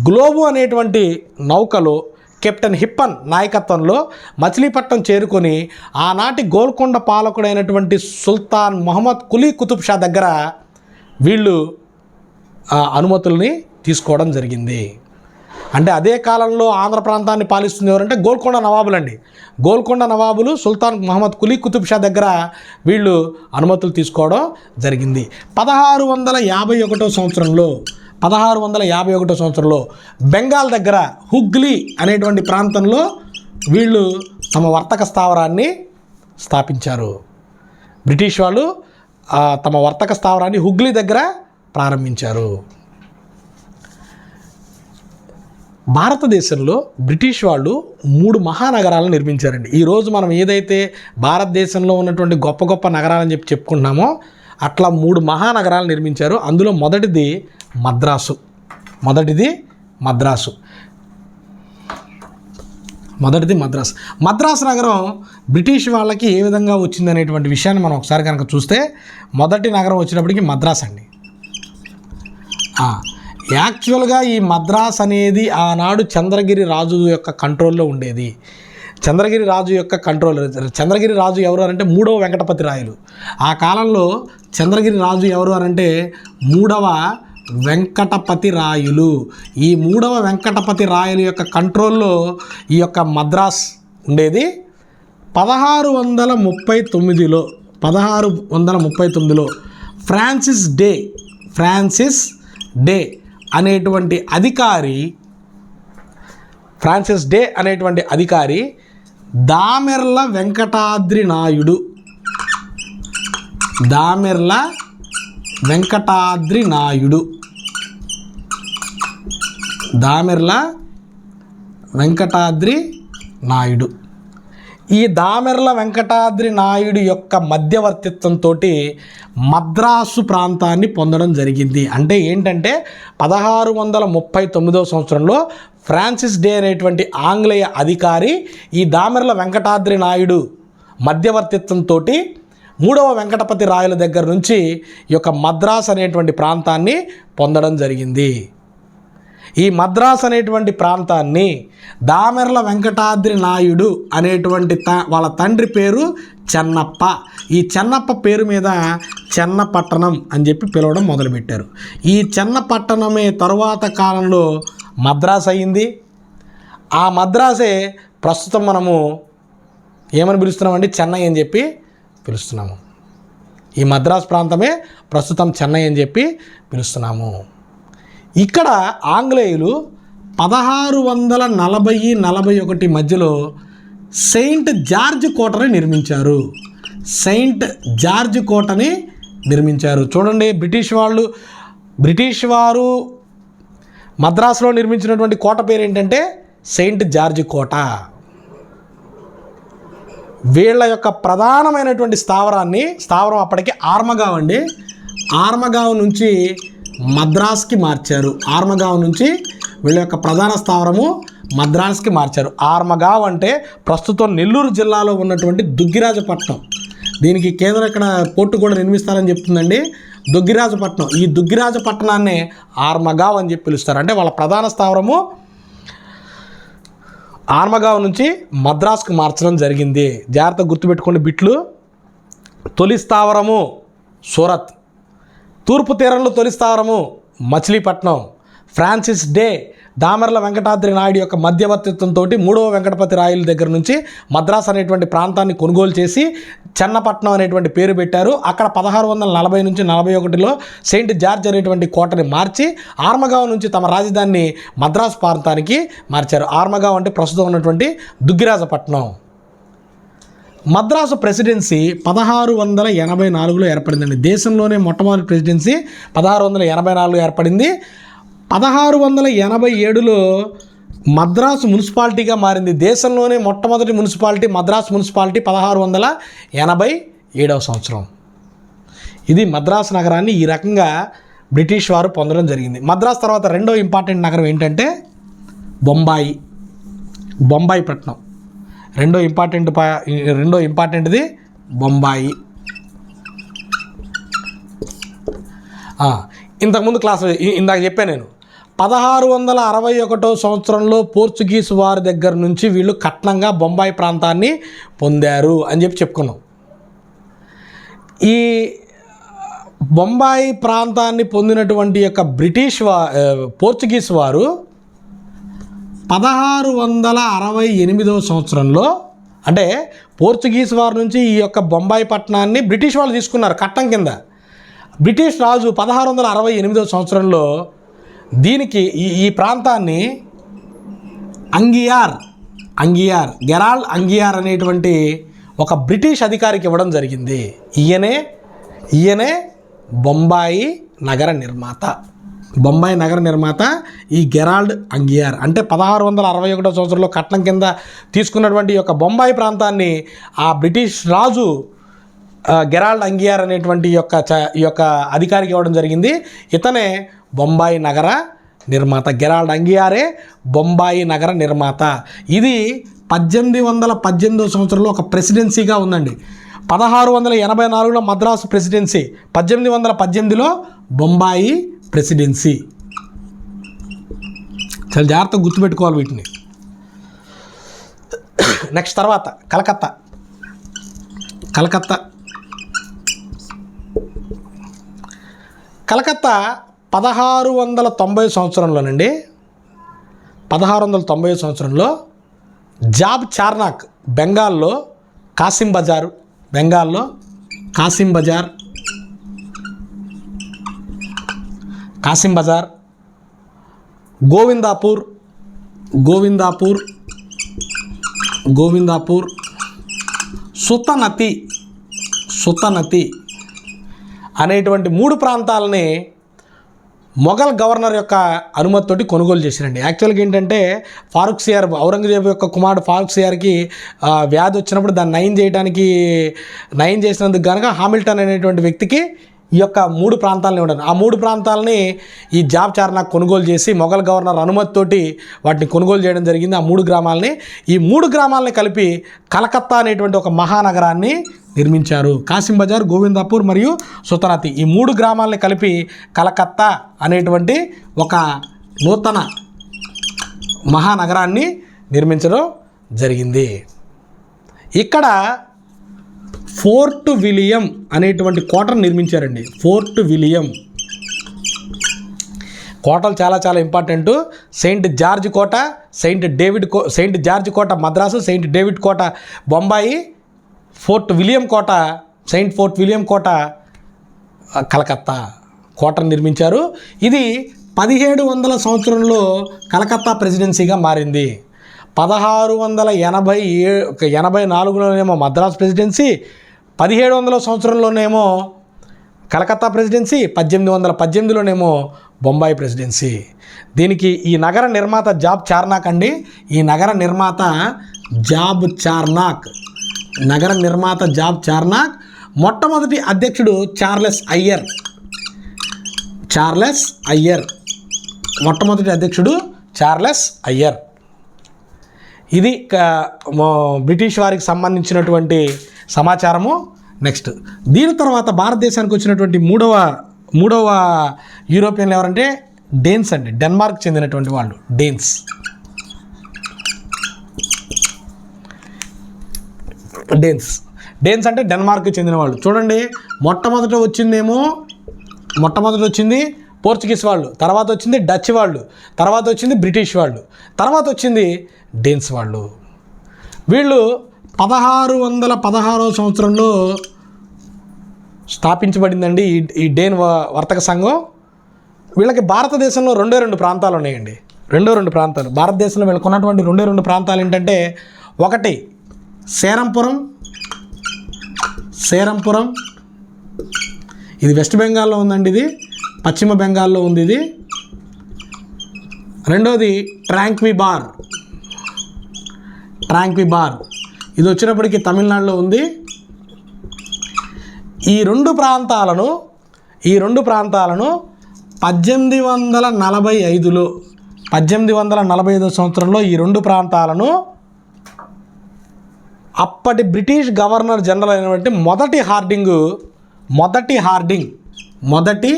గ్లోబు అనేటువంటి నౌకలో కెప్టెన్ హిప్పన్ నాయకత్వంలో మచిలీపట్నం చేరుకొని ఆనాటి గోల్కొండ పాలకుడైనటువంటి సుల్తాన్ మొహమ్మద్ కులీ కుతుబ్ షా దగ్గర వీళ్ళు అనుమతుల్ని తీసుకోవడం జరిగింది. అంటే అదే కాలంలో ఆంధ్ర ప్రాంతాన్ని పాలిస్తుంది ఎవరంటే గోల్కొండ నవాబులండి. గోల్కొండ నవాబులు సుల్తాన్ మొహమ్మద్ కులీ కుతుబ్ షా దగ్గర వీళ్ళు అనుమతులు తీసుకోవడం జరిగింది. 1651 సంవత్సరంలో బెంగాల్ దగ్గర హుగ్లీ అనేటువంటి ప్రాంతంలో వీళ్ళు తమ వర్తక స్థావరాన్ని స్థాపించారు. బ్రిటిష్ వాళ్ళు తమ వర్తక స్థావరాన్ని హుగ్లీ దగ్గర ప్రారంభించారు. భారతదేశంలో బ్రిటిష్ వాళ్ళు 3 మహానగరాలను నిర్మించారండి. ఈరోజు మనం ఏదైతే భారతదేశంలో ఉన్నటువంటి గొప్ప గొప్ప నగరాలని చెప్పుకుంటున్నామో అట్లా 3 మహానగరాలు నిర్మించారు. అందులో మొదటిది మద్రాసు. మద్రాసు నగరం బ్రిటిష్ వాళ్ళకి ఏ విధంగా వచ్చిందనేటువంటి విషయాన్ని మనం ఒకసారి కనుక చూస్తే మొదటి నగరం వచ్చినప్పటికీ మద్రాస్ అండి. యాక్చువల్గా ఈ మద్రాస్ అనేది ఆనాడు చంద్రగిరి రాజు యొక్క కంట్రోల్లో ఉండేది. చంద్రగిరి రాజు ఎవరు అనంటే 3వ వెంకటపతి రాయలు. ఆ కాలంలో చంద్రగిరి రాజు ఎవరు అనంటే 3వ వెంకటపతి రాయలు. ఈ 3వ వెంకటపతి రాయలు యొక్క కంట్రోల్లో ఈ యొక్క మద్రాస్ ఉండేది. 1639లో ఫ్రాన్సిస్ డే అనేటువంటి అధికారి దామెర్ల వెంకటాద్రి నాయుడు ఈ దామెర్ల వెంకటాద్రి నాయుడు యొక్క మధ్యవర్తిత్వంతో మద్రాసు ప్రాంతాన్ని పొందడం జరిగింది. అంటే ఏంటంటే 1639 సంవత్సరంలో ఫ్రాన్సిస్ డే అనేటువంటి ఆంగ్లేయ అధికారి ఈ దామెర్ల వెంకటాద్రి నాయుడు మధ్యవర్తిత్వంతో 3వ వెంకటపతి రాయల దగ్గర నుంచి ఈ యొక్క మద్రాస్ అనేటువంటి ప్రాంతాన్ని పొందడం జరిగింది. ఈ మద్రాస్ అనేటువంటి ప్రాంతాన్ని దామెర్ల వెంకటాద్రి నాయుడు అనేటువంటి వాళ్ళ తండ్రి పేరు చెన్నప్ప. ఈ చెన్నప్ప పేరు మీద చెన్నపట్టణం అని చెప్పి పిలవడం మొదలుపెట్టారు. ఈ చెన్నపట్టణమే తరువాత కాలంలో మద్రాస్ అయింది. ఆ మద్రాసే ప్రస్తుతం మనము ఏమని పిలుస్తున్నామండి? చెన్నై అని చెప్పి పిలుస్తున్నాము. ఈ మద్రాస్ ప్రాంతమే ప్రస్తుతం చెన్నై అని చెప్పి పిలుస్తున్నాము. ఇక్కడ ఆంగ్లేయులు 1640-41 మధ్యలో సెయింట్ జార్జ్ కోటని నిర్మించారు. చూడండి, బ్రిటిష్ వారు మద్రాసులో నిర్మించినటువంటి కోట పేరు ఏంటంటే సెయింట్ జార్జ్ కోట. వీళ్ళ యొక్క ప్రధానమైనటువంటి స్థావరం అప్పటికి ఆర్మగావ్ అండి. ఆర్మగావ్ నుంచి మద్రాస్కి మార్చారు. వీళ్ళ యొక్క ప్రధాన స్థావరము మద్రాస్కి మార్చారు. ఆర్మగావ్ అంటే ప్రస్తుతం నెల్లూరు జిల్లాలో ఉన్నటువంటి దుగ్గిరాజపట్నం. దీనికి కేంద్రం ఇక్కడ పోర్టు కూడా నిర్మిస్తారని చెప్తుందండి. దుగ్గిరాజపట్నం, ఈ దుగ్గిరాజపట్నాన్ని ఆర్మగావ్ అని చెప్పి పిలుస్తారు. అంటే వాళ్ళ ప్రధాన స్థావరము ఆర్మగావ్ నుంచి మద్రాస్కి మార్చడం జరిగింది. జాగ్రత్తగా గుర్తుపెట్టుకోండి బిట్లు. తొలి స్థావరము సూరత్, తూర్పు తీరంలో తొలి స్థావరము మచిలీపట్నం. ఫ్రాన్సిస్ డే దామెర్ల వెంకటాద్రి నాయుడు యొక్క మధ్యవర్తిత్వంతో 3వ వెంకటపతి రాయల దగ్గర నుంచి మద్రాస్ అనేటువంటి ప్రాంతాన్ని కొనుగోలు చేసి చెన్నపట్నం అనేటువంటి పేరు పెట్టారు. అక్కడ 1640 నుంచి 41లో సెయింట్ జార్జ్ అనేటువంటి కోటని మార్చి ఆర్మగావ్ నుంచి తమ రాజధానిని మద్రాస్ ప్రాంతానికి మార్చారు. ఆర్మగావ్ అంటే ప్రస్తుతం ఉన్నటువంటి దుగ్గిరాజపట్నం. మద్రాసు ప్రెసిడెన్సీ 1684లో ఏర్పడిందండి. దేశంలోనే మొట్టమొదటి ప్రెసిడెన్సీ 1684లో ఏర్పడింది. 1687లో మద్రాసు మున్సిపాలిటీగా మారింది. దేశంలోనే మొట్టమొదటి మున్సిపాలిటీ మద్రాసు మున్సిపాలిటీ 1687వ సంవత్సరం. ఇది మద్రాసు నగరాన్ని ఈ రకంగా బ్రిటిష్ వారు పొందడం జరిగింది. మద్రాసు తర్వాత రెండో ఇంపార్టెంట్ నగరం ఏంటంటే బొంబాయి పట్టణం. రెండో ఇంపార్టెంట్ది బొంబాయి. ఇంతకుముందు క్లాస్ ఇందాక చెప్పాను నేను, 1661 సంవత్సరంలో పోర్చుగీస్ వారి దగ్గర నుంచి వీళ్ళు కట్నంగా బొంబాయి ప్రాంతాన్ని పొందారు అని చెప్పుకున్నాం. ఈ బొంబాయి ప్రాంతాన్ని పొందినటువంటి యొక్క పోర్చుగీస్ వారు 1668 సంవత్సరంలో, అంటే పోర్చుగీస్ వారి నుంచి ఈ యొక్క బొంబాయి పట్టణాన్ని బ్రిటిష్ వాళ్ళు తీసుకున్నారు కట్నం కింద. బ్రిటిష్ రాజు 1668 సంవత్సరంలో దీనికి ఈ ప్రాంతాన్ని గెరాల్డ్ అంగియార్ అనేటువంటి ఒక బ్రిటిష్ అధికారికి ఇవ్వడం జరిగింది. ఈయనే బొంబాయి నగర నిర్మాత ఈ గెరాల్డ్ అంగియార్. అంటే 1661 సంవత్సరంలో కట్నం కింద తీసుకున్నటువంటి యొక్క బొంబాయి ప్రాంతాన్ని ఆ బ్రిటిష్ రాజు గెరాల్డ్ అంగియార్ అనేటువంటి ఈ యొక్క అధికారికి ఇవ్వడం జరిగింది. ఇతనే బొంబాయి నగర నిర్మాత. గెరాల్డ్ అంగియారే బొంబాయి నగర నిర్మాత. ఇది 1818 సంవత్సరంలో ఒక ప్రెసిడెన్సీగా ఉందండి. 1684లో మద్రాసు ప్రెసిడెన్సీ, 1818లో బొంబాయి ప్రెసిడెన్సీ. చాలా జాగ్రత్తగా గుర్తుపెట్టుకోవాలి వీటిని. నెక్స్ట్ తర్వాత కలకత్తా 1690 సంవత్సరంలోనండి, 1690 సంవత్సరంలో జాబ్ చార్నాక్ బెంగాల్లో కాసిం బజార్, గోవిందాపూర్, సుతనతి అనేటువంటి 3 ప్రాంతాలని మొఘల్ గవర్నర్ యొక్క అనుమతితోటి కొనుగోలు చేశారండి. యాక్చువల్గా ఏంటంటే ఔరంగజేబు యొక్క కుమారుడు ఫారూక్ సియార్కి వ్యాధి వచ్చినప్పుడు దాన్ని నయం చేసినందుకు కనుక హామిల్టన్ అనేటువంటి వ్యక్తికి ఈ యొక్క 3 ప్రాంతాలని ఇవ్వడం. ఆ 3 ప్రాంతాలని ఈ జాబ్ చార్నాక్ కొనుగోలు చేసి మొఘల్ గవర్నర్ అనుమతితోటి వాటిని కొనుగోలు చేయడం జరిగింది. ఆ 3 గ్రామాలని కలిపి కలకత్తా అనేటువంటి ఒక మహానగరాన్ని నిర్మించారు. కాసిం బజార్, గోవిందాపూర్ మరియు సుతనతి, ఈ 3 గ్రామాలని కలిపి కలకత్తా అనేటువంటి ఒక నూతన మహానగరాన్ని నిర్మించడం జరిగింది. ఇక్కడ ఫోర్ట్ విలియం అనేటువంటి కోటను నిర్మించారండి. ఫోర్ట్ విలియం కోటలు చాలా చాలా ఇంపార్టెంట్. సెయింట్ జార్జ్ కోట మద్రాసు, సెయింట్ డేవిడ్ కోట బొంబాయి, ఫోర్ట్ విలియం కోట కలకత్తా కోటను నిర్మించారు. ఇది 1700 సంవత్సరంలో కలకత్తా ప్రెసిడెన్సీగా మారింది. 1684లోనేమో మద్రాసు ప్రెసిడెన్సీ, 1700 సంవత్సరంలోనేమో కలకత్తా ప్రెసిడెన్సీ, 1818లోనేమో బొంబాయి ప్రెసిడెన్సీ. దీనికి ఈ నగర నిర్మాత జాబ్ చార్నాక్ అండి. ఈ నగర నిర్మాత జాబ్ చార్నాక్. మొట్టమొదటి అధ్యక్షుడు చార్లెస్ అయ్యర్. ఇది బ్రిటిష్ వారికి సంబంధించినటువంటి సమాచారము. నెక్స్ట్ దీని తర్వాత భారతదేశానికి వచ్చినటువంటి మూడవ యూరోపియన్లు ఎవరంటే డేన్స్ అండి. డెన్మార్క్ చెందినటువంటి వాళ్ళు డేన్స్ అంటే డెన్మార్క్ చెందిన వాళ్ళు. చూడండి, మొట్టమొదట వచ్చింది పోర్చుగీస్ వాళ్ళు, తర్వాత వచ్చింది డచ్ వాళ్ళు, తర్వాత వచ్చింది బ్రిటిష్ వాళ్ళు, తర్వాత వచ్చింది డేన్స్ వాళ్ళు. వీళ్ళు 1616 సంవత్సరంలో స్థాపించబడిందండి ఈ డేన్ వర్తక సంఘం. వీళ్ళకి భారతదేశంలో రెండు ప్రాంతాలు ఉన్నాయండి. రెండు ప్రాంతాలు భారతదేశంలో వీళ్ళకి ఉన్నటువంటి రెండు ప్రాంతాలు ఏంటంటే, ఒకటి సేరంపురం, ఇది వెస్ట్ బెంగాల్లో ఉందండి, ఇది పశ్చిమ బెంగాల్లో ఉంది ఇది. రెండోది ట్రాంక్విబార్, ఇది వచ్చినప్పటికీ తమిళనాడులో ఉంది. ఈ రెండు ప్రాంతాలను 1845 సంవత్సరంలో ఈ రెండు ప్రాంతాలను అప్పటి బ్రిటిష్ గవర్నర్ జనరల్ అయినటువంటి మొదటి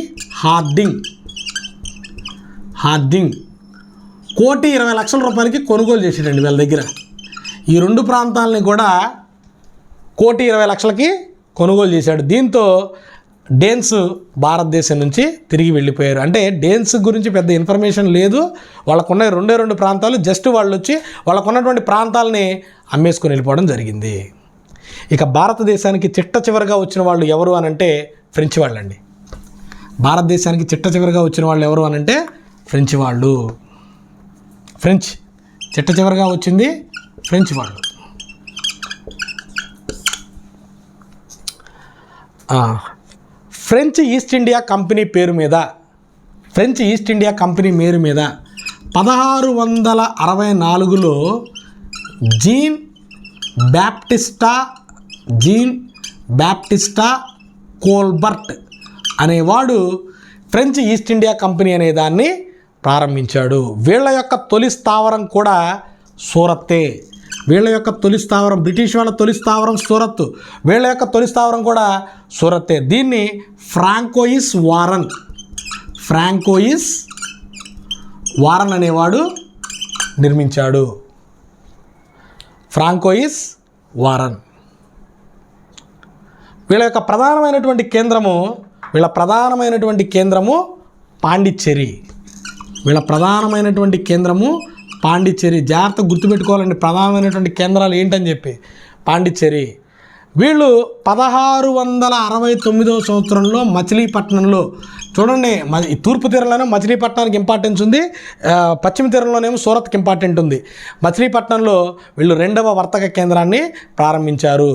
హార్డింగ్ 1,20,00,000 రూపాయలకి కొనుగోలు చేసాడండి వీళ్ళ దగ్గర. ఈ రెండు ప్రాంతాలని కూడా 1,20,00,000కి కొనుగోలు చేశాడు. దీంతో డేన్స్ భారతదేశం నుంచి తిరిగి వెళ్ళిపోయారు. అంటే డేన్స్ గురించి పెద్ద ఇన్ఫర్మేషన్ లేదు, వాళ్ళకున్న రెండు ప్రాంతాలు, జస్ట్ వాళ్ళు వచ్చి వాళ్ళకున్నటువంటి ప్రాంతాలని అమ్మేసుకొని వెళ్ళిపోవడం జరిగింది. ఇక భారతదేశానికి చిట్ట చివరిగా వచ్చిన వాళ్ళు ఎవరు అనంటే ఫ్రెంచ్ వాళ్ళండి. భారతదేశానికి చిట్ట చివరిగా వచ్చిన వాళ్ళు ఎవరు అనంటే ఫ్రెంచ్ వాళ్ళు. ఫ్రెంచ్ చిట్ట చివరిగా వచ్చింది ఫ్రెంచ్ వాళ్ళు. ఫ్రెంచ్ ఈస్ట్ ఇండియా కంపెనీ పేరు మీద 1664లో జీన్ బ్యాప్టిస్టా కోల్బర్ట్ అనేవాడు ఫ్రెంచ్ ఈస్ట్ ఇండియా కంపెనీ అనే దాన్ని ప్రారంభించాడు. వీళ్ళ యొక్క తొలి స్థావరం కూడా సూరత్తే. బ్రిటిష్ వాళ్ళ తొలి స్థావరం సూరత్, వీళ్ళ యొక్క తొలి స్థావరం కూడా సూరత్తే. దీన్ని ఫ్రాంకోయిస్ వారన్ అనేవాడు నిర్మించాడు. François Warren. వీళ్ళ ప్రధానమైనటువంటి కేంద్రము పాండిచ్చేరి. జాగ్రత్తగా గుర్తుపెట్టుకోవాలండి ప్రధానమైనటువంటి కేంద్రాలు ఏంటని చెప్పి. పాండిచ్చేరి. వీళ్ళు 1669వ సంవత్సరంలో మచిలీపట్నంలో, చూడండి తూర్పు తీరంలోనే మచిలీపట్నానికి ఇంపార్టెన్స్ ఉంది, పశ్చిమ తీరంలోనేమో సూరత్కి ఇంపార్టెంట్ ఉంది. మచిలీపట్నంలో వీళ్ళు 2వ వర్తక కేంద్రాన్ని ప్రారంభించారు.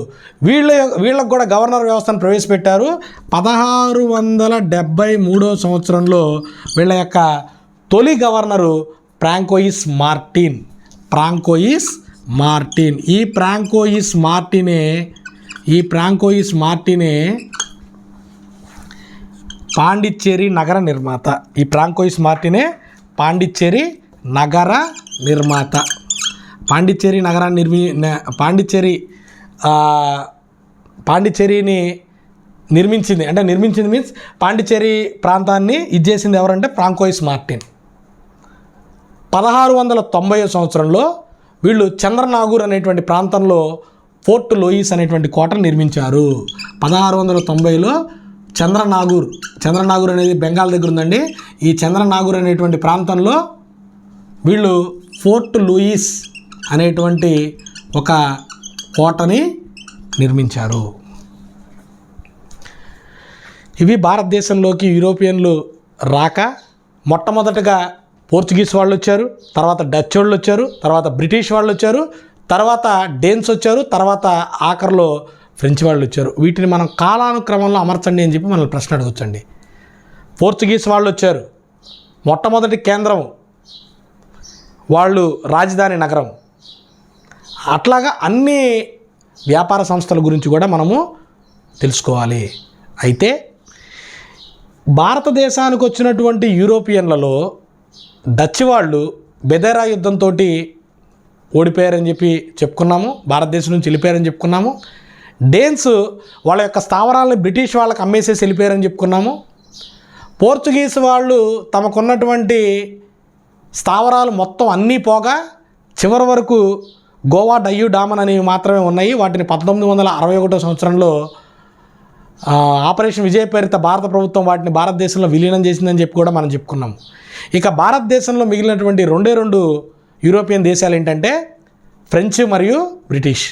వీళ్ళకు కూడా గవర్నర్ వ్యవస్థను ప్రవేశపెట్టారు. 1673వ సంవత్సరంలో వీళ్ళ యొక్క తొలి గవర్నరు ఫ్రాంకోయిస్ మార్టిన్. ఈ ఫ్రాంకోయిస్ మార్టినే పాండిచ్చేరి నగర నిర్మాత. పాండిచ్చేరిని నిర్మించింది మీన్స్ పాండిచ్చేరి ప్రాంతాన్ని ఇచ్చేసింది ఎవరంటే ఫ్రాంకోయిస్ మార్టిన్. 1690వ సంవత్సరంలో వీళ్ళు చంద్రనాగూర్ అనేటువంటి ప్రాంతంలో ఫోర్ట్ లూయిస్ అనేటువంటి కోటను నిర్మించారు. 1690లో చంద్రనాగూర్ అనేది బెంగాల్ దగ్గర ఉందండి. ఈ చంద్రనాగూర్ అనేటువంటి ప్రాంతంలో వీళ్ళు ఫోర్ట్ లూయిస్ అనేటువంటి ఒక కోటని నిర్మించారు. ఇవి భారతదేశంలోకి యూరోపియన్లు రాక మొట్టమొదటగా పోర్చుగీస్ వాళ్ళు వచ్చారు, తర్వాత డచ్ వాళ్ళు వచ్చారు, తర్వాత బ్రిటిష్ వాళ్ళు వచ్చారు, తర్వాత డేన్స్ వచ్చారు, తర్వాత ఆఖరిలో ఫ్రెంచ్ వాళ్ళు వచ్చారు. వీటిని మనం కాలానుక్రమంలో అమర్చండి అని చెప్పి మనల్ని ప్రశ్న అడగొచ్చండి. పోర్చుగీస్ వాళ్ళు వచ్చారు, మొట్టమొదటి కేంద్రం వాళ్ళు రాజధాని నగరం. అట్లాగా అన్ని వ్యాపార సంస్థల గురించి కూడా మనము తెలుసుకోవాలి. అయితే భారతదేశానికి వచ్చినటువంటి యూరోపియన్లలో డచ్ వాళ్ళు బెదెరా యుద్ధంతో ఓడిపోయారని చెప్పి చెప్పుకున్నాము, భారతదేశం నుంచి వెళ్ళిపోయారని చెప్పుకున్నాము. డేన్స్ వాళ్ళ యొక్క స్థావరాలను బ్రిటిష్ వాళ్ళకి అమ్మేసేసి వెళ్ళిపోయారని చెప్పుకున్నాము. పోర్చుగీస్ వాళ్ళు తమకున్నటువంటి స్థావరాలు మొత్తం అన్నీ పోగా చివరి వరకు గోవా, డయ్యూ, డామన్ అనేవి మాత్రమే ఉన్నాయి. వాటిని 1961 సంవత్సరంలో ఆపరేషన్ విజయ్ పేరిట భారత ప్రభుత్వం వాటిని భారతదేశంలో విలీనం చేసిందని చెప్పి కూడా మనం చెప్పుకున్నాము. ఇక భారతదేశంలో మిగిలినటువంటి 2 యూరోపియన్ దేశాలు ఏంటంటే ఫ్రెంచ్ మరియు బ్రిటిష్.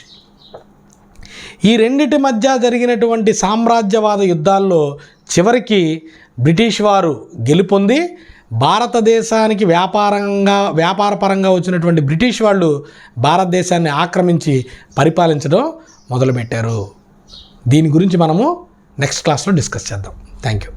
ఈ రెండిటి మధ్య జరిగినటువంటి సామ్రాజ్యవాద యుద్ధాల్లో చివరికి బ్రిటిష్ వారు గెలుపొంది భారతదేశానికి వ్యాపారపరంగా వచ్చినటువంటి బ్రిటిష్ వాళ్ళు భారతదేశాన్ని ఆక్రమించి పరిపాలించడం మొదలుపెట్టారు. దీని గురించి మనము నెక్స్ట్ క్లాస్లో డిస్కస్ చేద్దాం. Thank you.